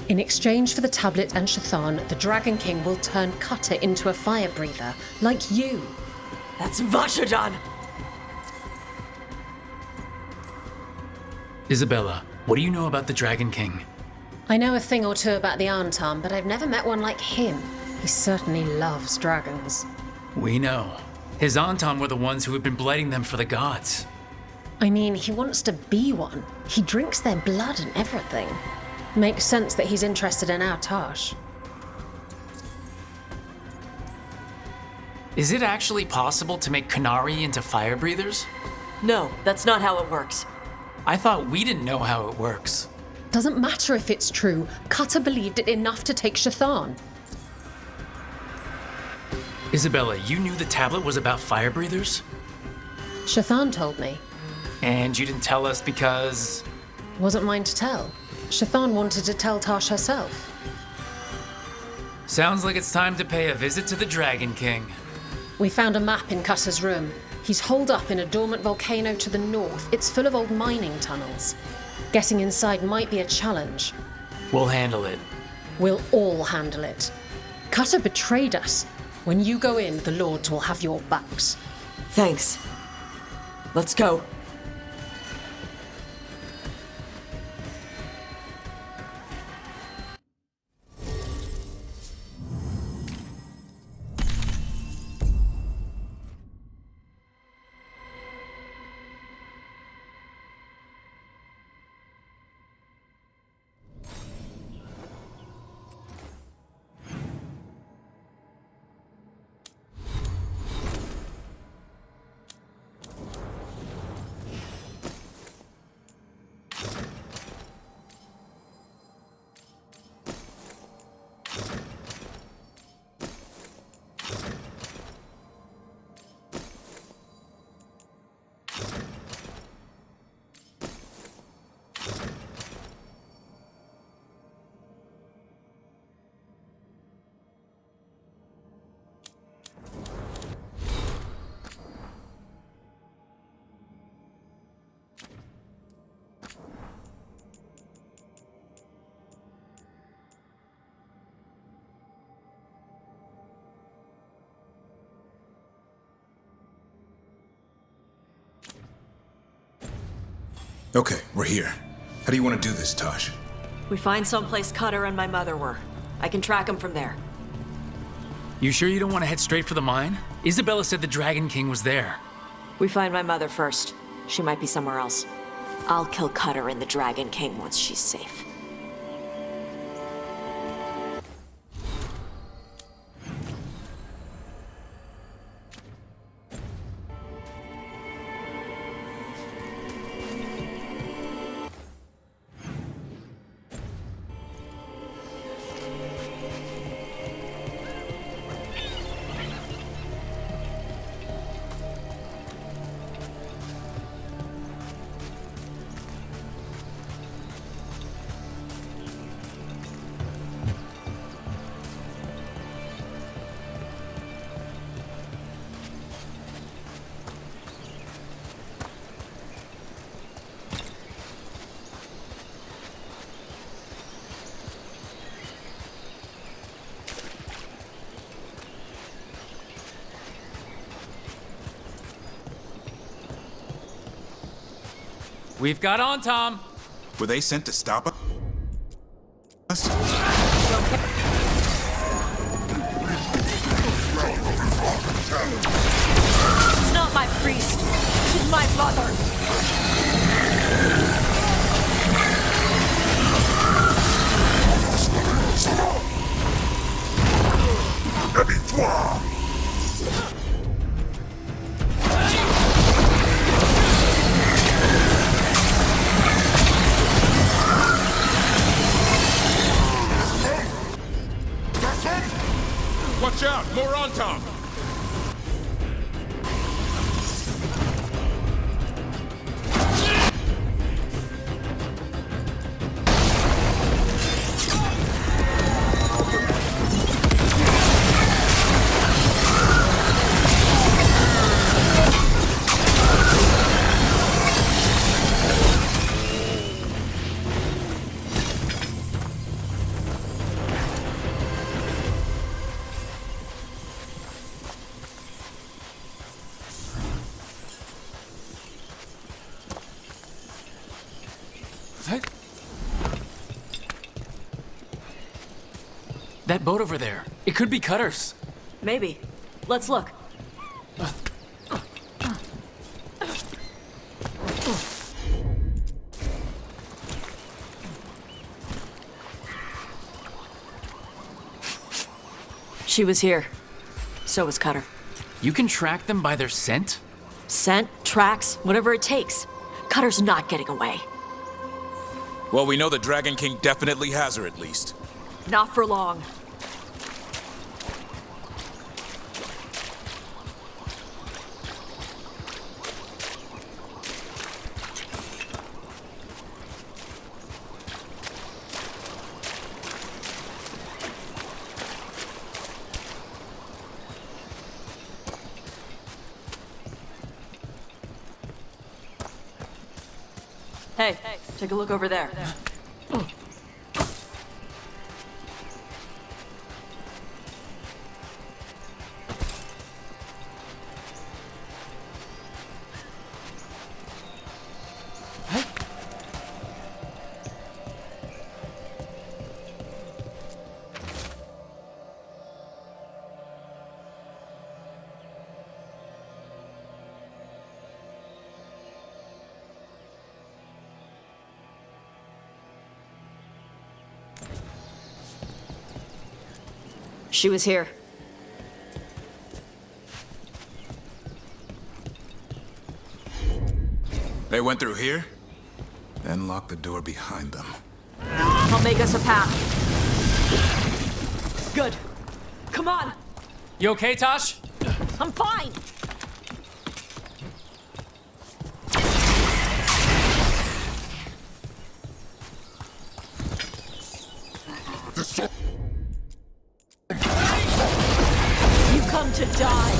In exchange for the tablet and Shathan, the Dragon King will turn Cutter into a fire breather, like you. That's Vashadan! Isabella, what do you know about the Dragon King? I know a thing or two about the Antam, but I've never met one like him. He certainly loves dragons. We know. His Antam were the ones who had been blighting them for the gods. I mean, he wants to be one. He drinks their blood and everything. Makes sense that he's interested in our Tash. Is it actually possible to make Kunari into fire breathers? No, that's not how it works. I thought we didn't know how it works. Doesn't matter if it's true. Cutter believed it enough to take Shathan. Isabella, you knew the tablet was about fire breathers? Shathan told me. And you didn't tell us because... Wasn't mine to tell. Shathan wanted to tell Tash herself. Sounds like it's time to pay a visit to the Dragon King. We found a map in Cutter's room. He's holed up in a dormant volcano to the north. It's full of old mining tunnels. Getting inside might be a challenge. We'll handle it. We'll all handle it. Cutter betrayed us. When you go in, the Lords will have your backs. Thanks. Let's go. Okay, we're here. How do you want to do this, Tosh? We find someplace Cutter and my mother were. I can track them from there. You sure you don't want to head straight for the mine? Isabella said the Dragon King was there. We find my mother first. She might be somewhere else. I'll kill Cutter and the Dragon King once she's safe. We've got on, Tom. Were they sent to stop us? It's not my priest. She's my mother. Watch out! More on, Tom! That boat over there. It could be Cutter's. Maybe. Let's look. She was here. So was Cutter. You can track them by their scent? Scent, tracks, whatever it takes. Cutter's not getting away. Well, we know the Dragon King definitely has her, at least. Not for long. Hey, take a look over there. She was here. They went through here, then locked the door behind them. I'll make us a path. Good. Come on. You okay, Tosh? I'm fine. You come to die.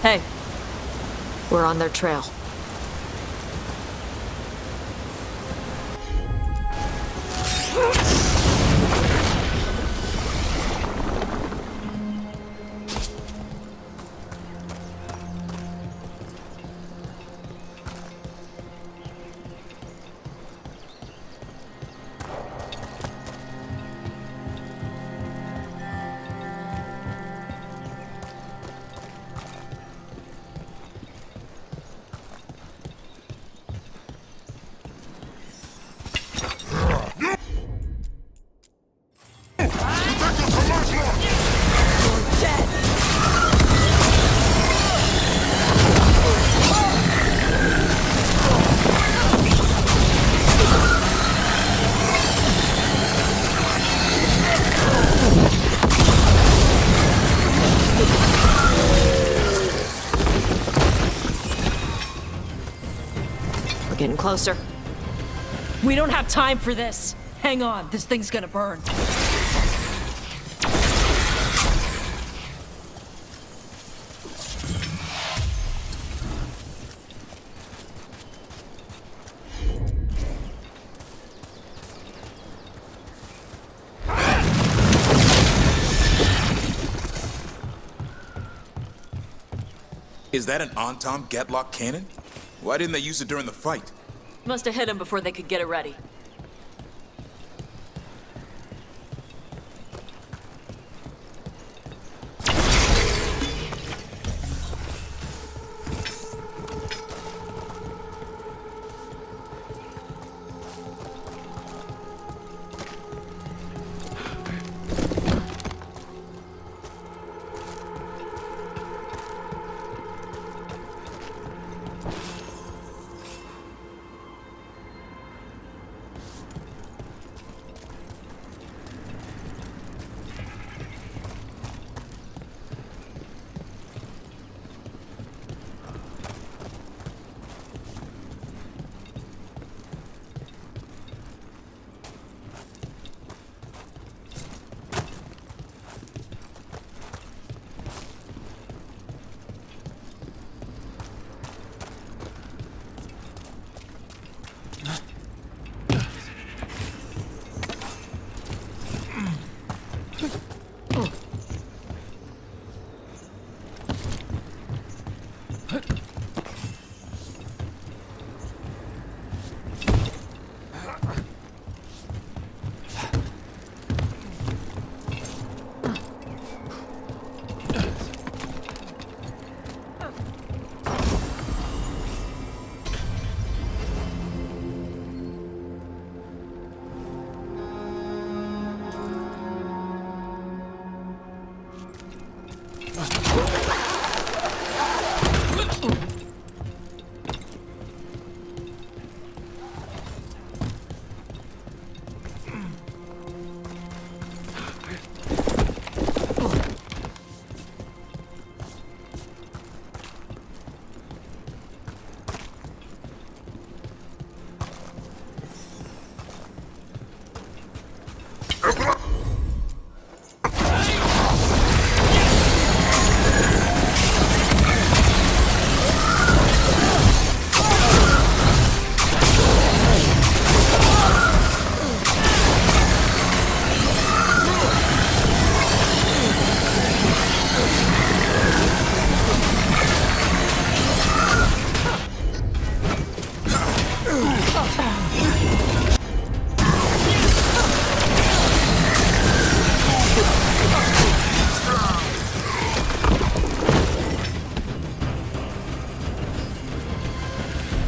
Hey, we're on their trail. Getting closer. We don't have time for this. Hang on, this thing's gonna burn. Is that an Anton Gatlock cannon? Why didn't they use it during the fight? Must have hit him before they could get it ready.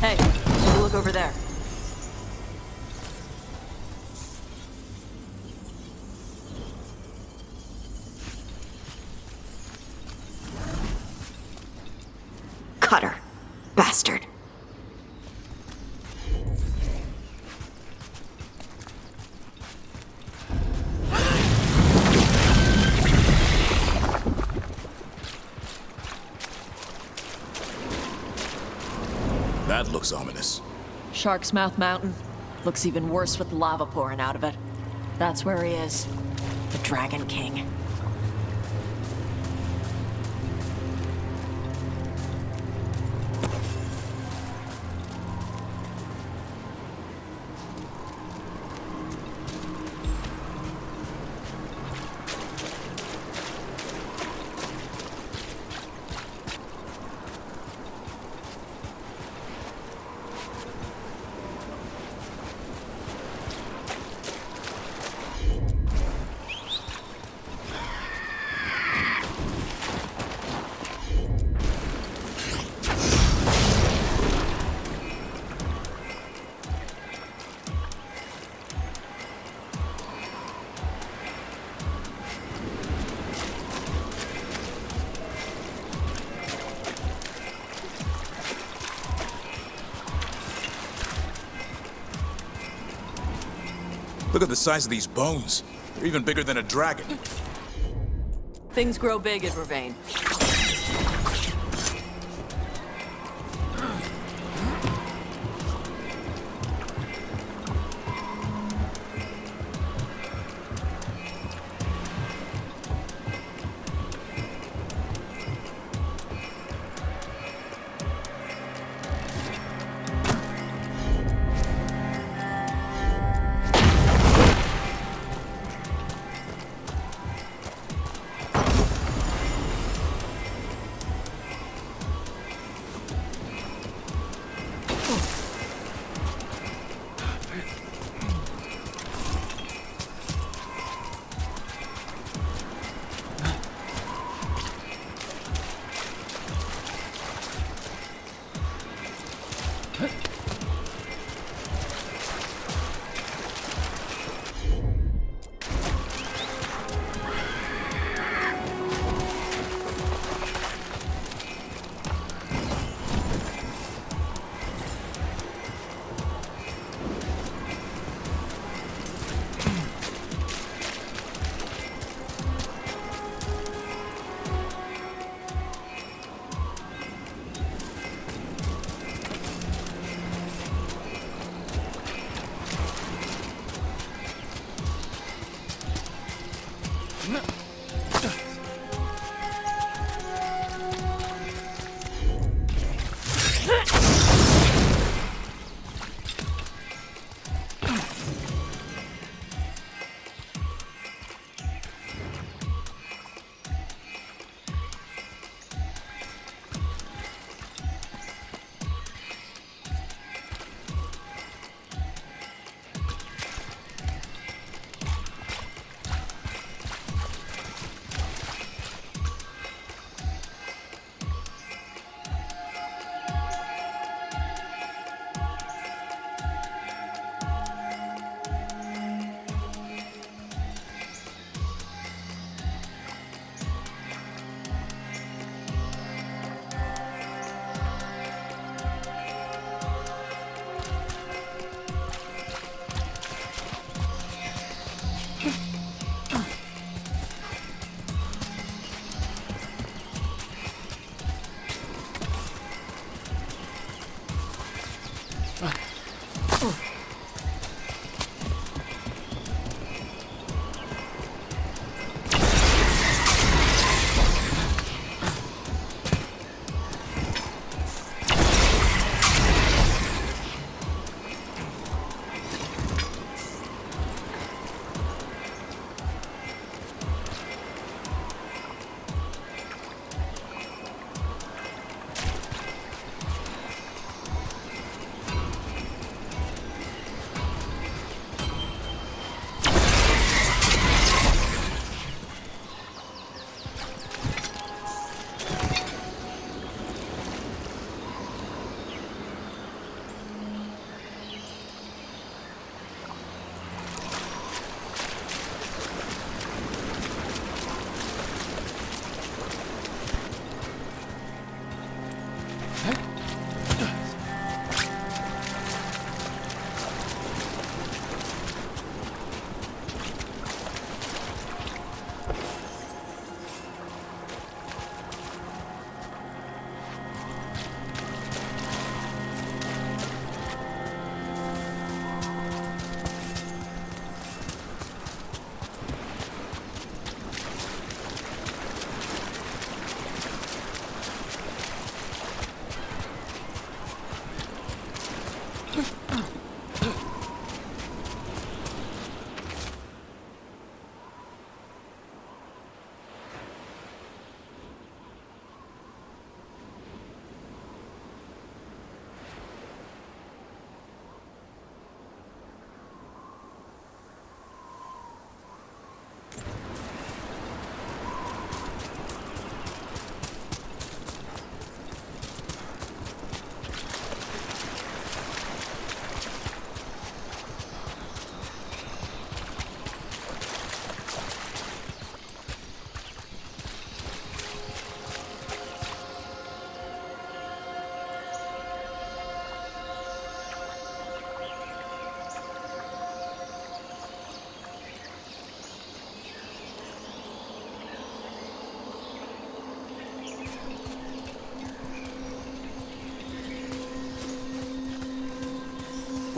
Hey, take a look over there. Cutter. Bastard. That looks ominous. Shark's Mouth Mountain. Looks even worse with lava pouring out of it. That's where he is. The Dragon King. Look at the size of these bones. They're even bigger than a dragon. Things grow big in Vervain.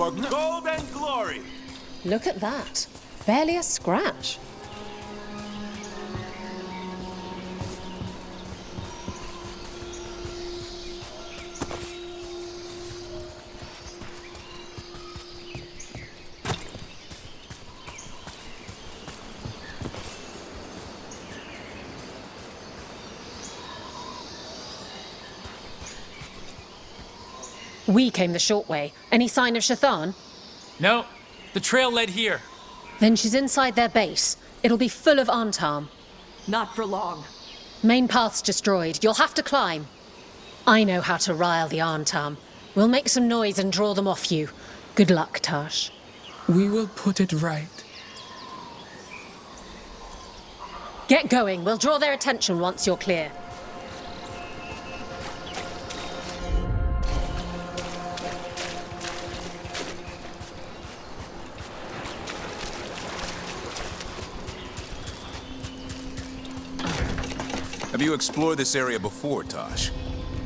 For gold and glory! Look at that. Barely a scratch. We came the short way. Any sign of Shathan? No, the trail led here. Then she's inside their base. It'll be full of Antam. Not for long. Main path's destroyed. You'll have to climb. I know how to rile the Antam. We'll make some noise and draw them off you. Good luck, Tash. We will put it right. Get going. We'll draw their attention once you're clear. Have you explored this area before, Tosh?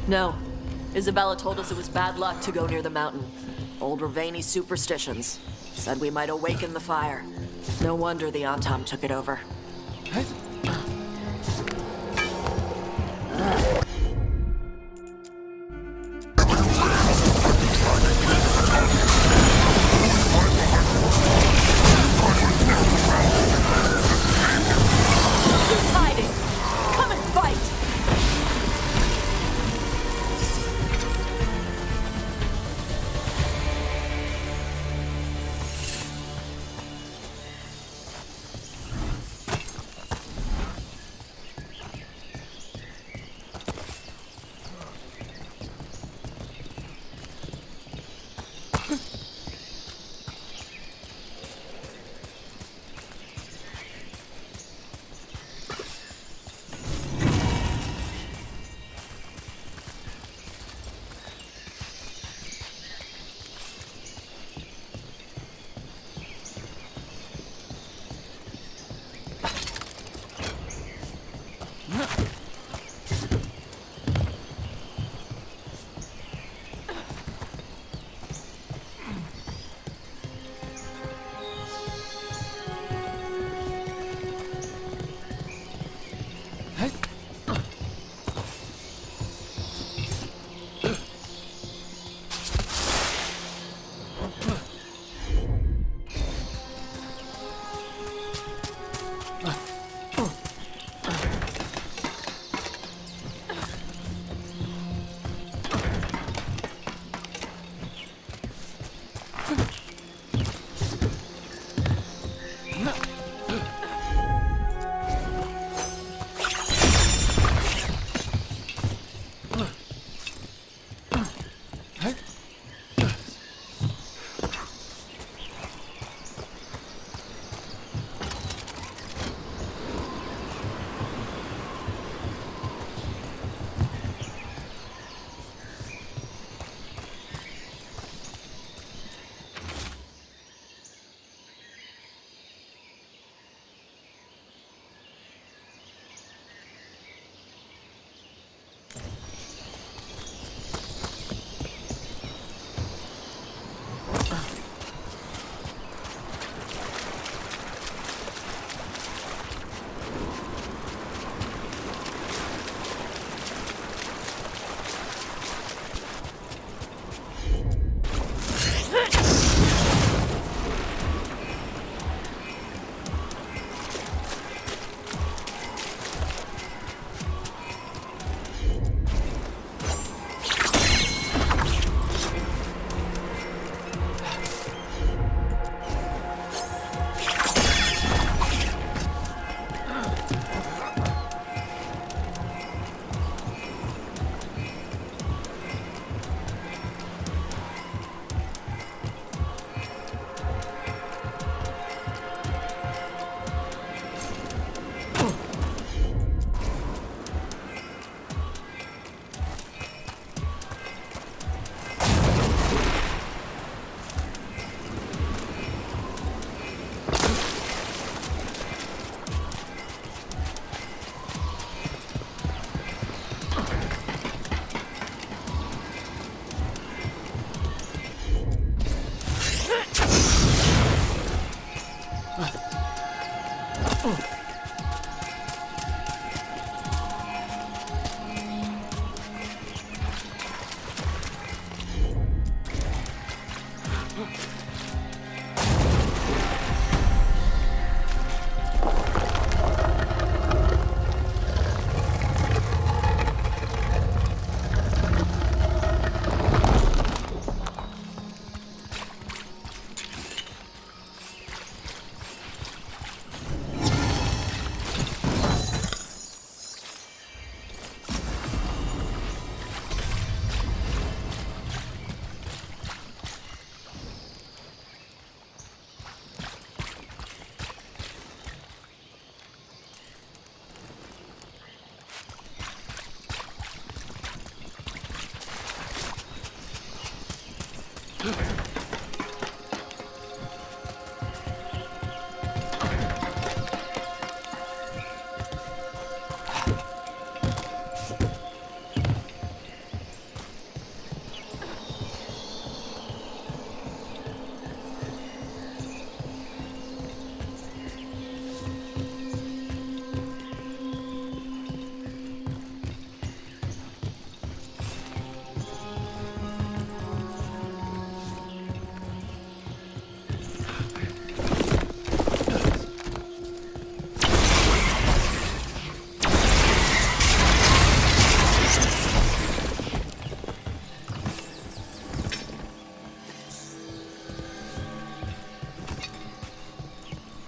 No. Isabella told us it was bad luck to go near the mountain. Old Ravani superstitions. Said we might awaken the fire. No wonder the Antam took it over. Who's hiding? Come and fight!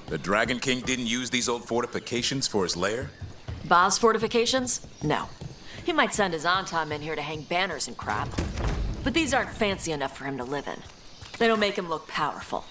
The Dragon King didn't use these old fortifications for his lair? Boss fortifications? No. He might send his Antom in here to hang banners and crap. But these aren't fancy enough for him to live in. They don't make him look powerful.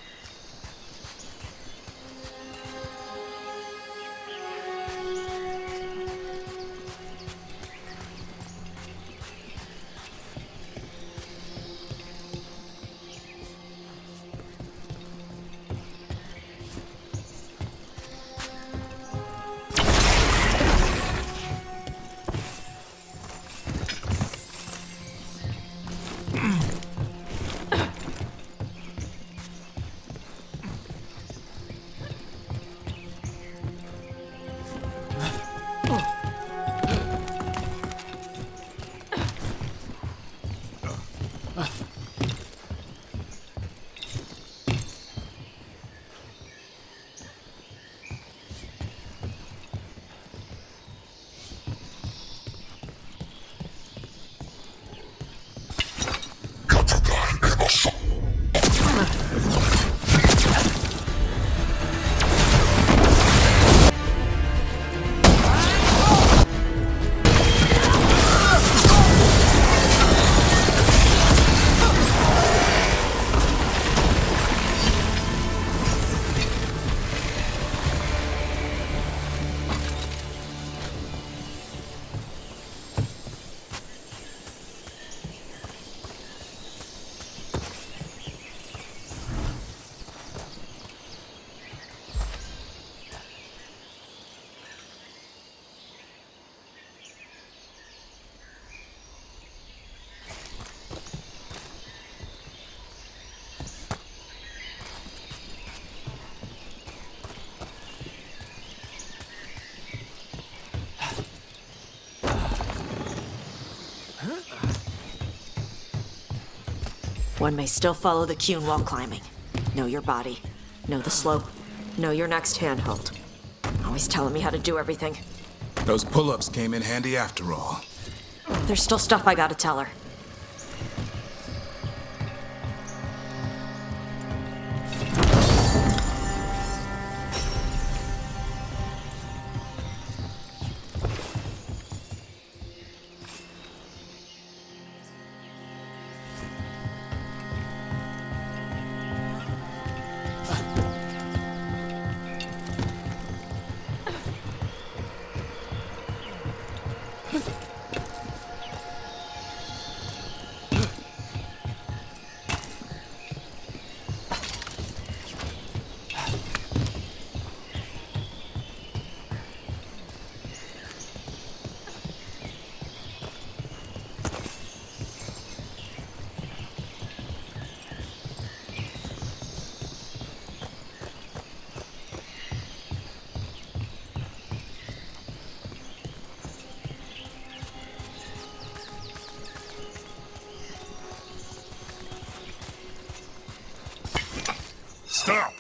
One may still follow the Cune while climbing. Know your body. Know the slope. Know your next handhold. Always telling me how to do everything. Those pull-ups came in handy after all. There's still stuff I gotta tell her. Stop!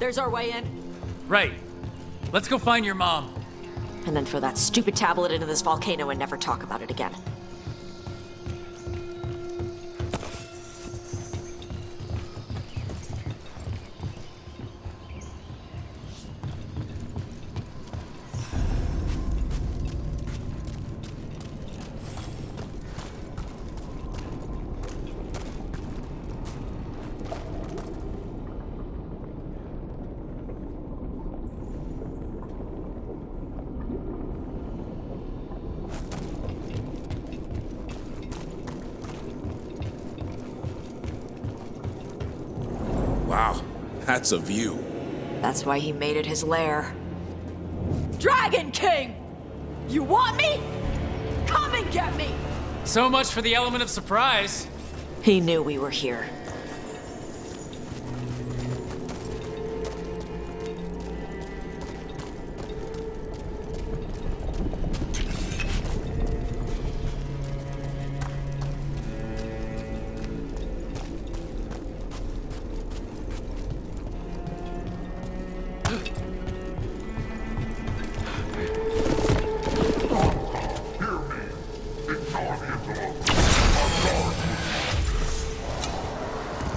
there's our way in. Right. Let's go find your mom. And then throw that stupid tablet into this volcano and never talk about it again. Wow, that's a view. That's why he made it his lair. Dragon King! You want me? Come and get me! So much for the element of surprise. He knew we were here.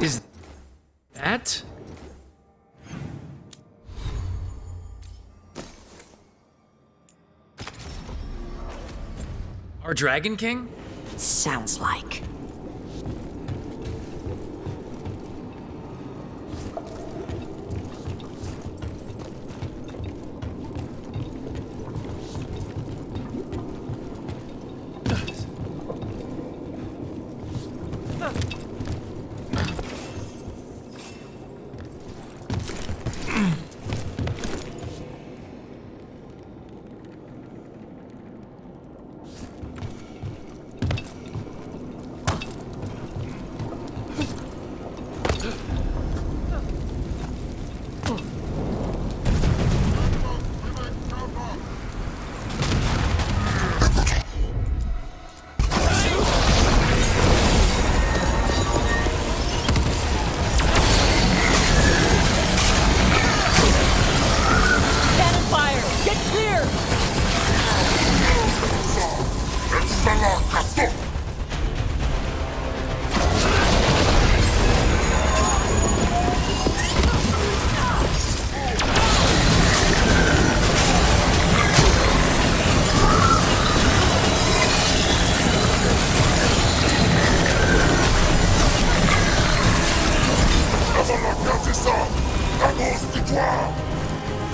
Is that? Our Dragon King? Sounds like.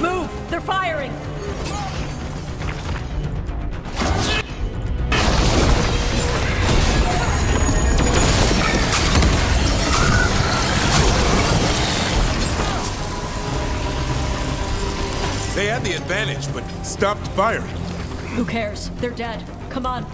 Move! They're firing! They had the advantage, but stopped firing. Who cares? They're dead. Come on.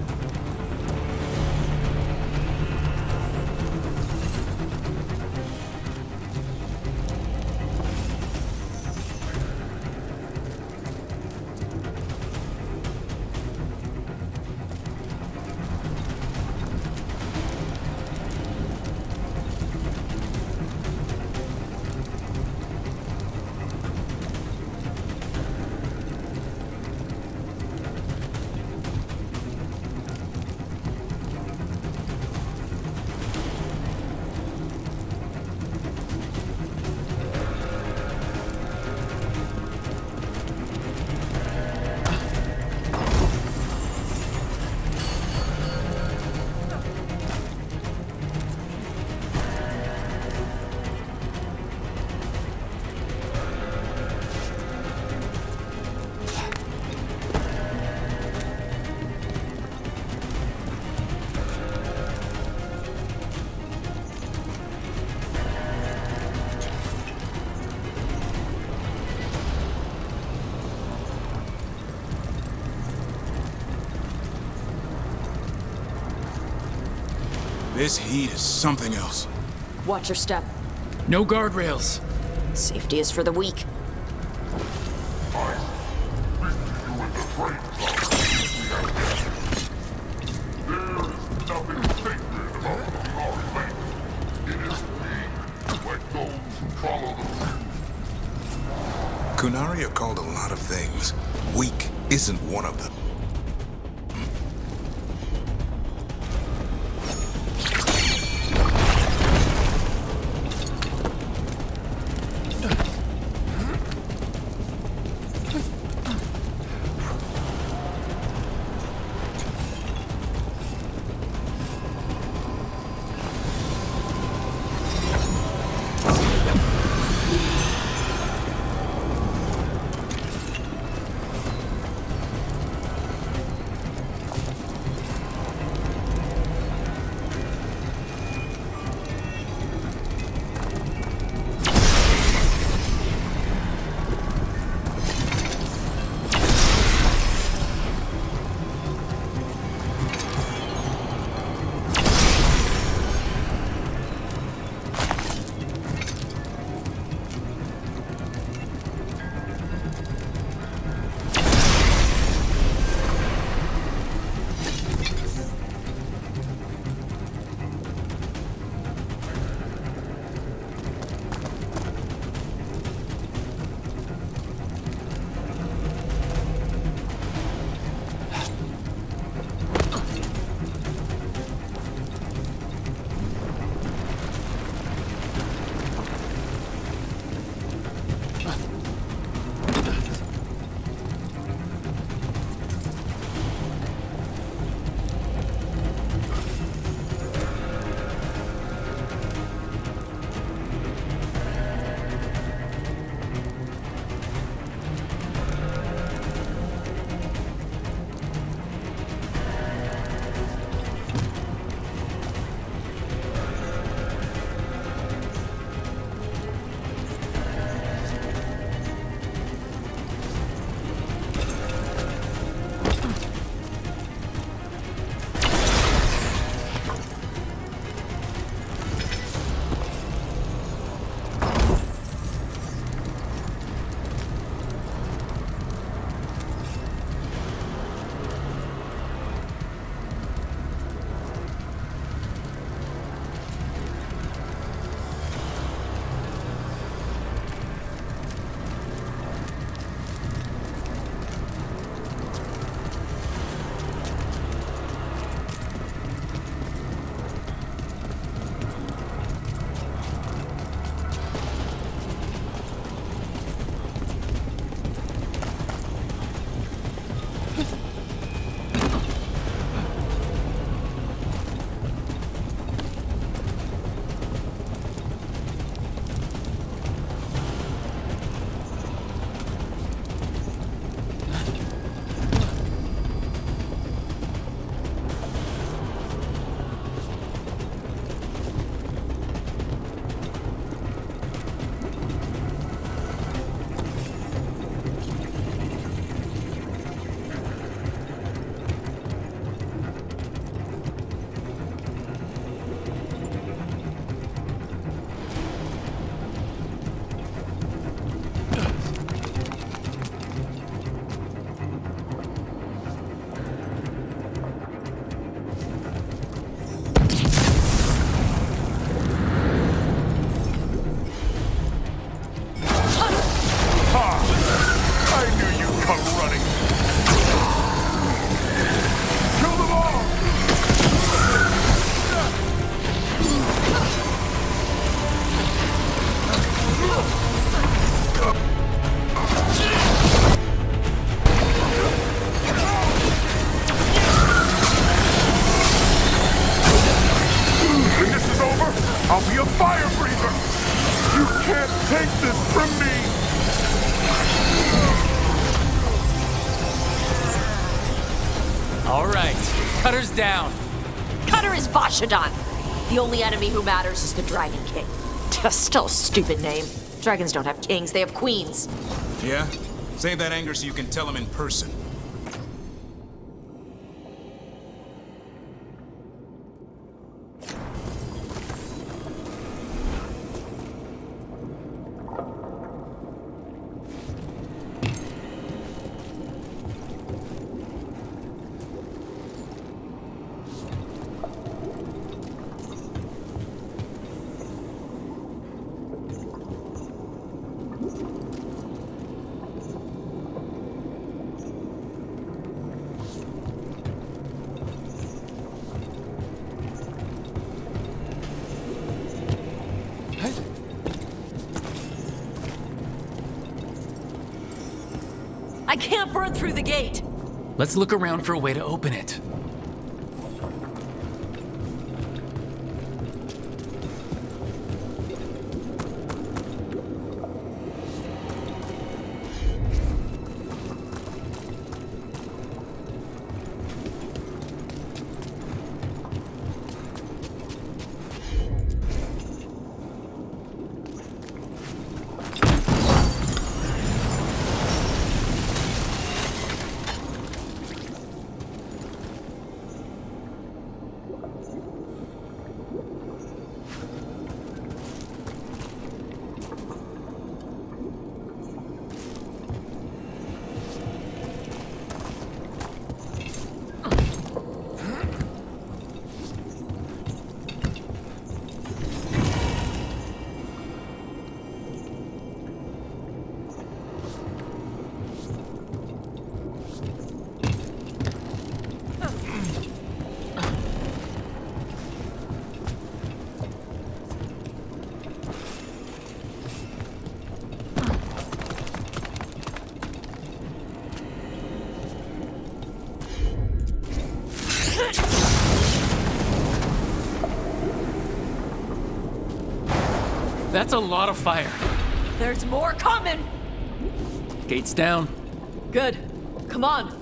This heat is something else. Watch your step. No guardrails. Safety is for the weak. Kunari are called a lot of things. Weak isn't one of them. I'll be a fire breather! You can't take this from me! All right, Cutter's down. Cutter is Vashadan. The only enemy who matters is the Dragon King. Still a stupid name. Dragons don't have kings, they have queens. Yeah? Save that anger so you can tell him in person. I can't burn through the gate! Let's look around for a way to open it. That's a lot of fire. There's more coming! Gates down. Good. Come on.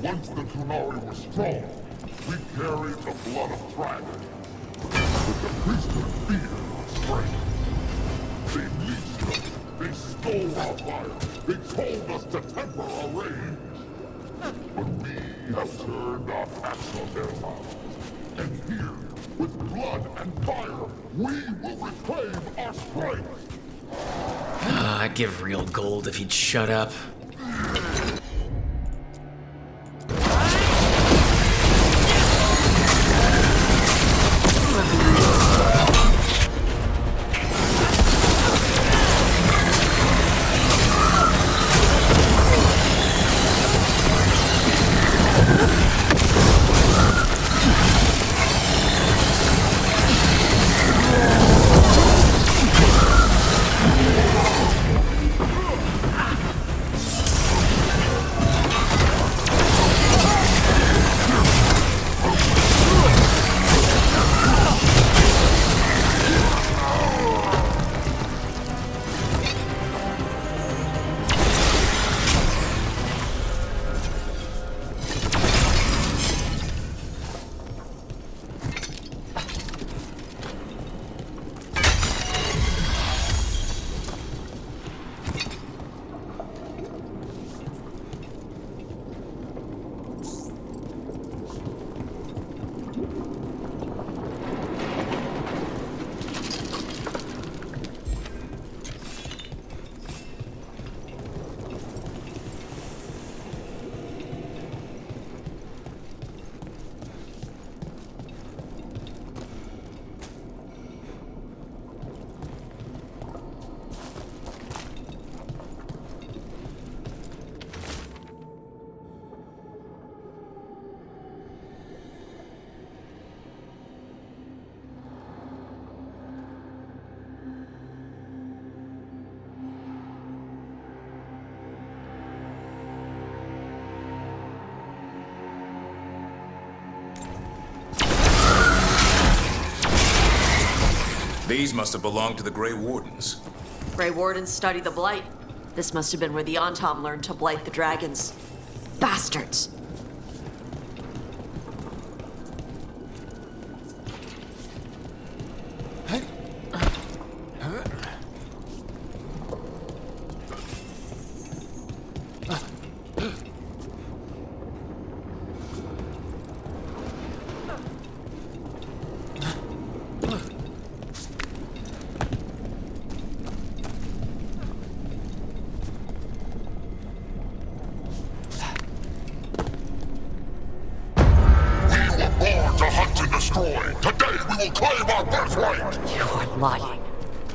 Once the Kunari was strong, we carried the blood of dragon. With the priesthood fear of strength. They leased us, they stole our fire, they told us to temper our rage. But we have turned our backs on their lives. And here, with blood and fire, we will reclaim our strength. I'd give real gold if he'd shut up. These must have belonged to the Grey Wardens. Grey Wardens study the Blight. This must have been where the Antom learned to blight the dragons. Bastards! Today we will claim our birthright! You are lying.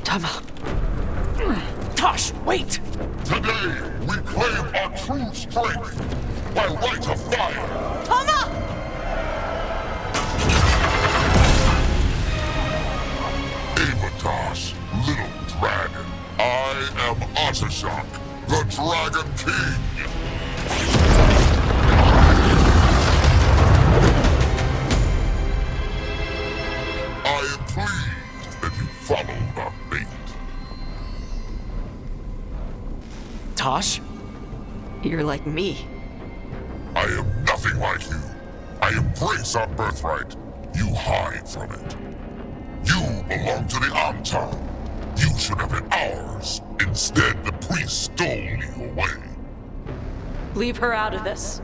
Tama. Tosh, wait! Today we claim our true strength by right of fire! Tama! Avatosh, little dragon. I am Atashok, the Dragon King! I am pleased that you followed our fate. Tosh? You're like me. I am nothing like you. I embrace our birthright. You hide from it. You belong to the Antom. You should have been ours. Instead, the priest stole you away. Leave her out of this.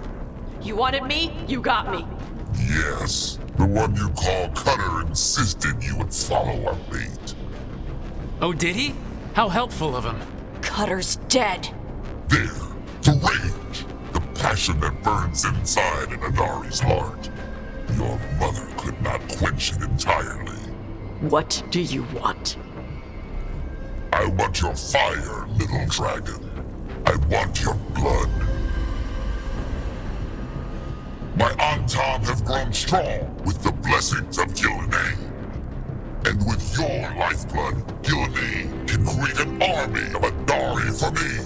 You wanted me, you got me. Yes. The one you call Cutter insisted you would follow our fate. Oh, did he? How helpful of him. Cutter's dead. There, the rage, the passion that burns inside an Adari's heart. Your mother could not quench it entirely. What do you want? I want your fire, little dragon. I want your blood. My Antom have grown strong with the blessings of Gillenay. And with your lifeblood, Gillenay can create an army of Adari for me.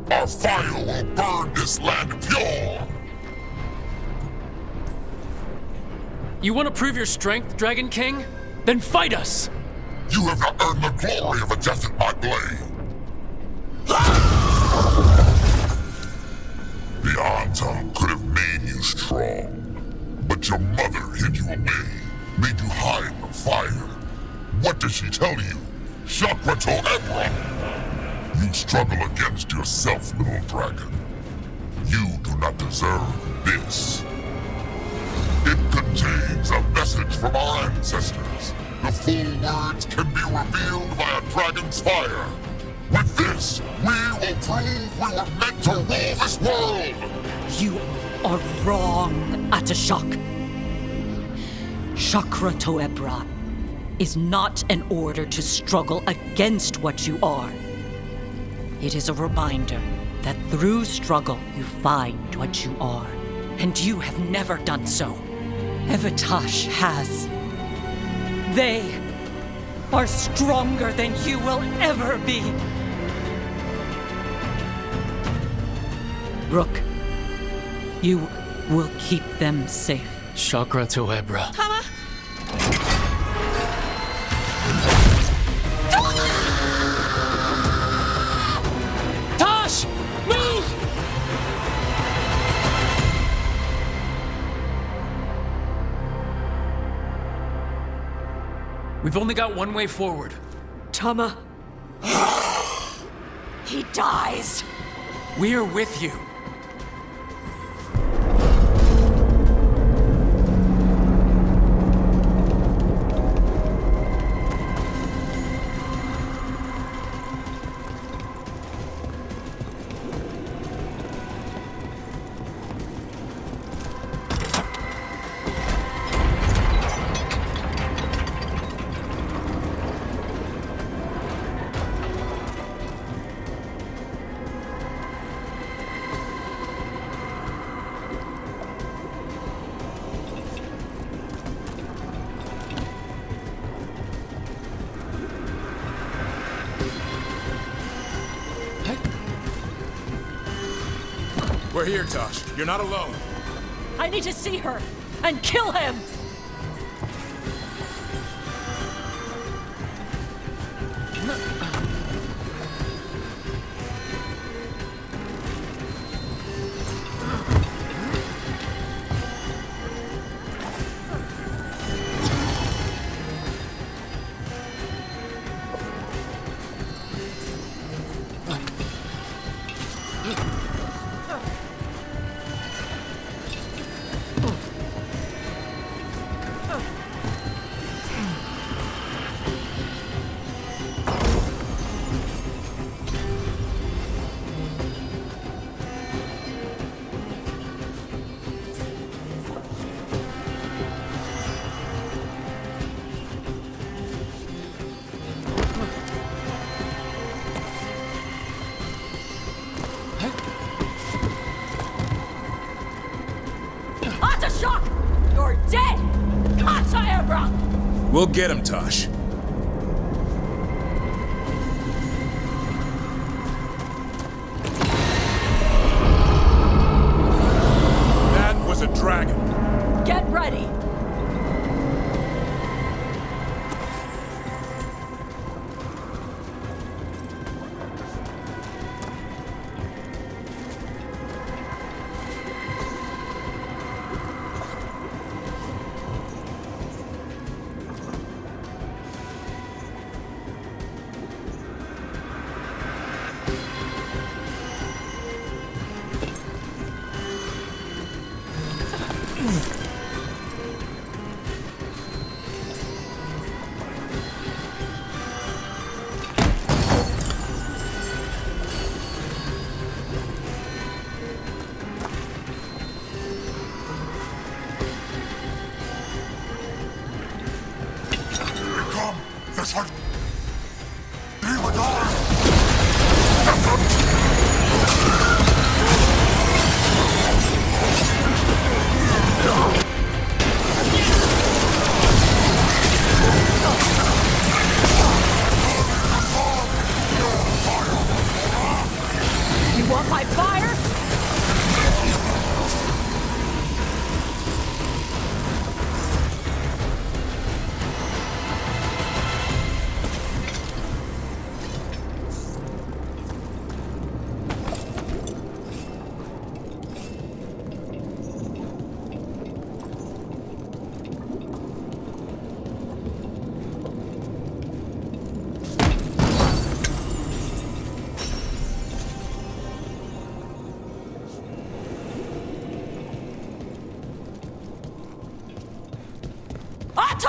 Our fire will burn this land pure. You want to prove your strength, Dragon King? Then fight us! You have not earned the glory of a death at my blade. The Antom could have made you strong, but your mother hid you away, made you hide the fire. What did she tell you? Chakra to Ebra! You struggle against yourself, little dragon. You do not deserve this. It contains a message from our ancestors. The full words can be revealed by a dragon's fire. With this, we will prove we were meant to rule this world! You are wrong, Atashok. Chakra Toebra is not an order to struggle against what you are. It is a reminder that through struggle you find what you are. And you have never done so. Evatash has. They are stronger than you will ever be. Rook, you will keep them safe. Chakra to Ebra. Tama! Tosh! Move! We've only got one way forward. Tama. He dies. We're with you. We're here, Tosh. You're not alone. I need to see her and kill him! You're dead! Kataebra! We'll get him, Tosh. That was a dragon. Get ready! You want my fire?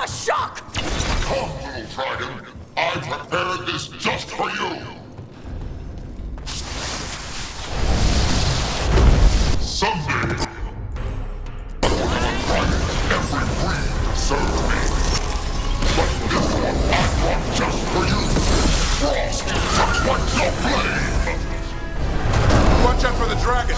Shock! Come, little dragon. I prepared this just for you. Someday, every breed serves me. But this one I brought just for you. Frost, just like your flame. Watch out for the dragon.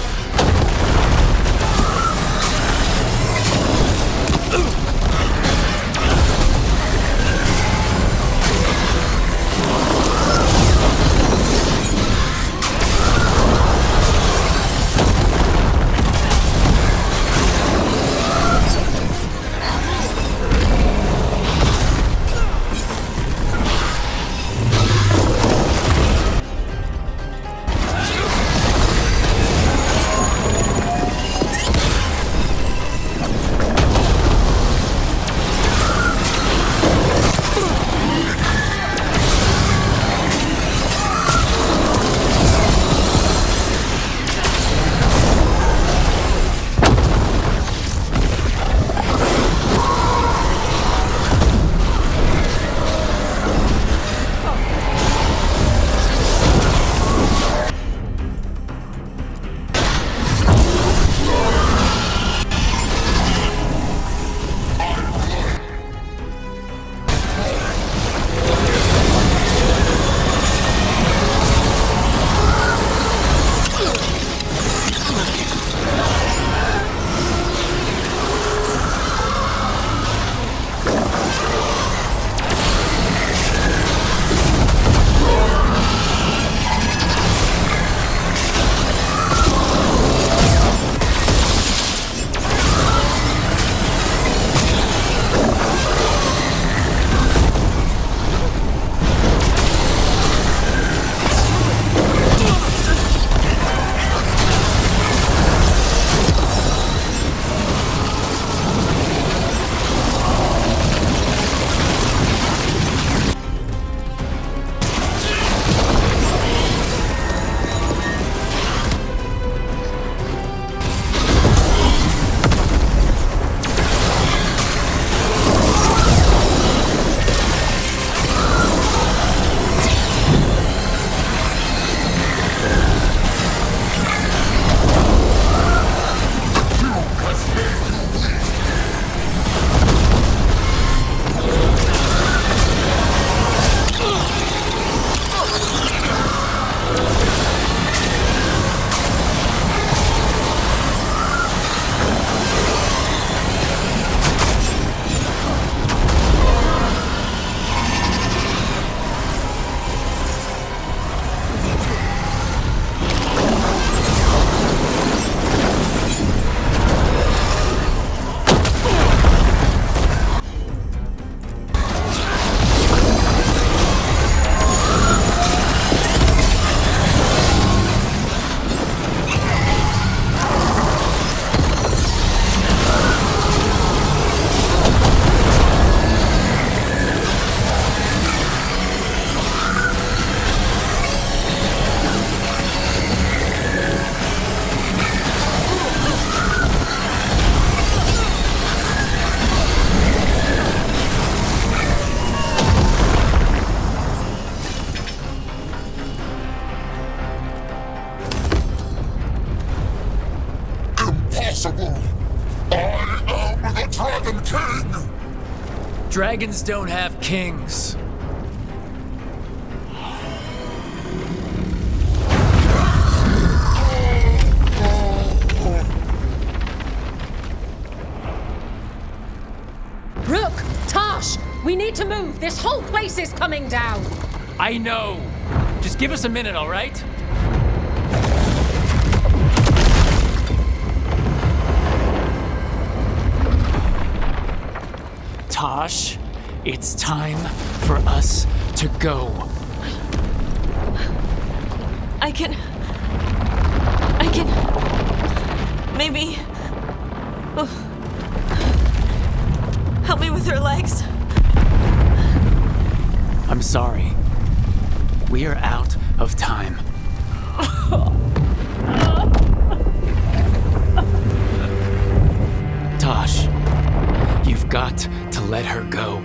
Dragons don't have kings. Rook! Tosh! We need to move! This whole place is coming down! I know. Just give us a minute, all right? Tosh, it's time for us to go. I can... Maybe... Oh. Help me with her legs. I'm sorry. We are out of time. Tosh, you've got to let her go.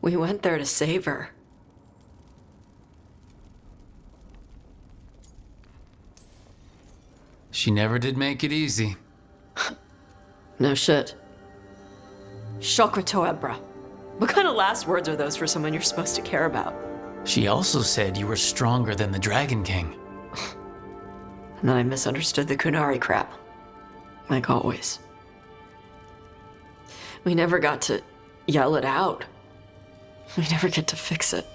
We went there to save her. She never did make it easy. No shit. Shokratoebra. What kind of last words are those for someone you're supposed to care about? She also said you were stronger than the Dragon King. And then I misunderstood the Kunari crap. Like always. We never got to yell it out. We never get to fix it.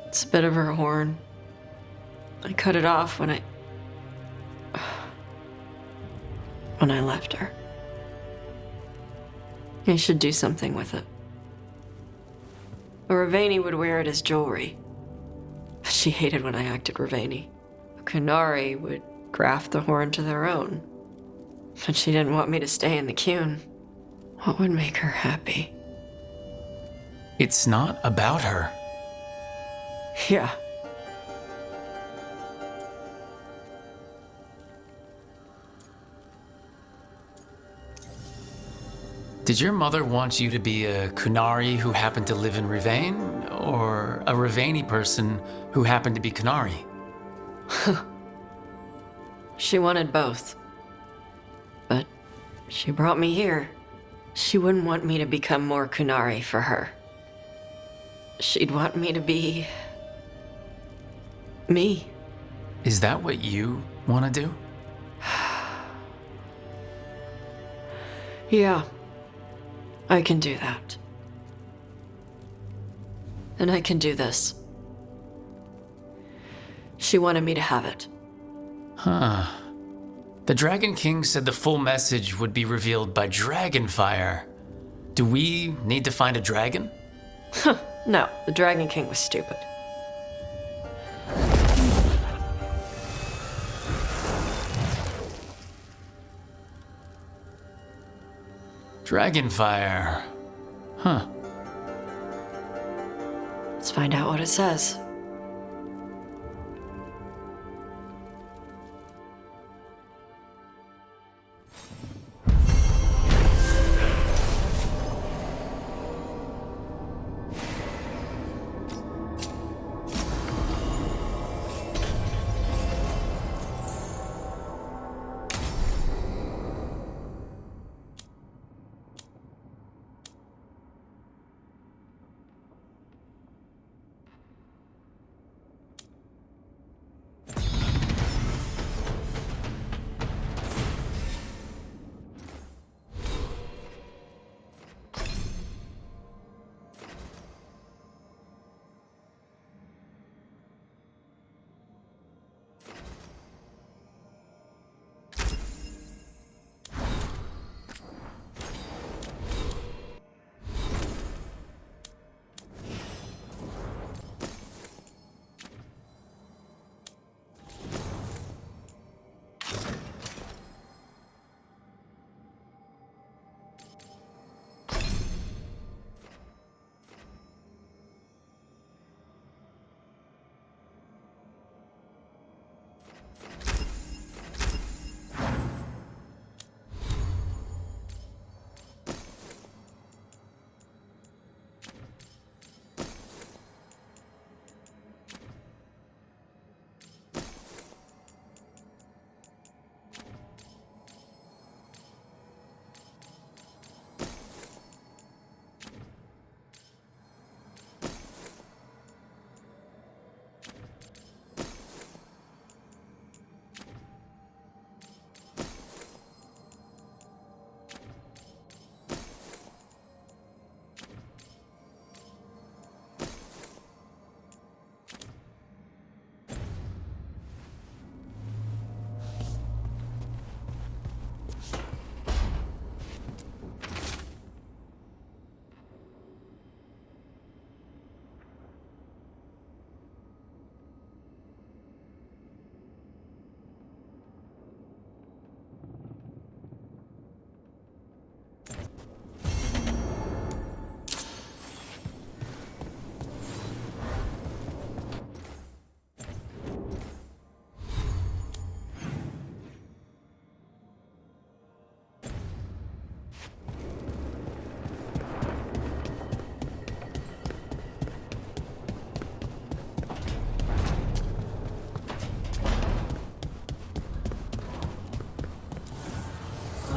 It's a bit of her horn. I cut it off when I left her. I should do something with it. A Ravani would wear it as jewelry. But she hated when I acted Ravani. A Kunari would graft the horn to their own. But she didn't want me to stay in the Qun. What would make her happy? It's not about her. Yeah. Did your mother want you to be a Kunari who happened to live in Rivain, or a Ravani person who happened to be Kunari? She wanted both. But she brought me here. She wouldn't want me to become more Kunari for her. She'd want me to be... me. Is that what you want to do? Yeah. I can do that. And I can do this. She wanted me to have it. Huh. The Dragon King said the full message would be revealed by Dragonfire. Do we need to find a dragon? No, the Dragon King was stupid. Dragonfire. Huh. Let's find out what it says.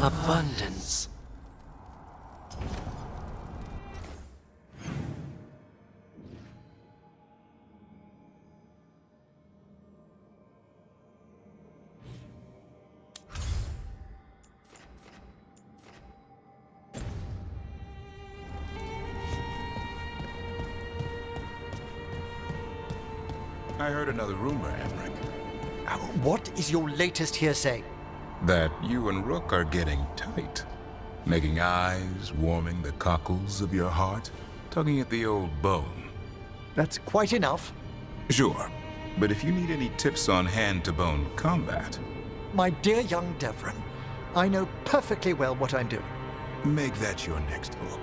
abundance. I heard another rumor, Emmerich. What is your latest hearsay? That you and Rook are getting tight. Making eyes, warming the cockles of your heart, tugging at the old bone. That's quite enough. Sure, but if you need any tips on hand-to-bone combat... My dear young Devron, I know perfectly well what I'm doing. Make that your next book.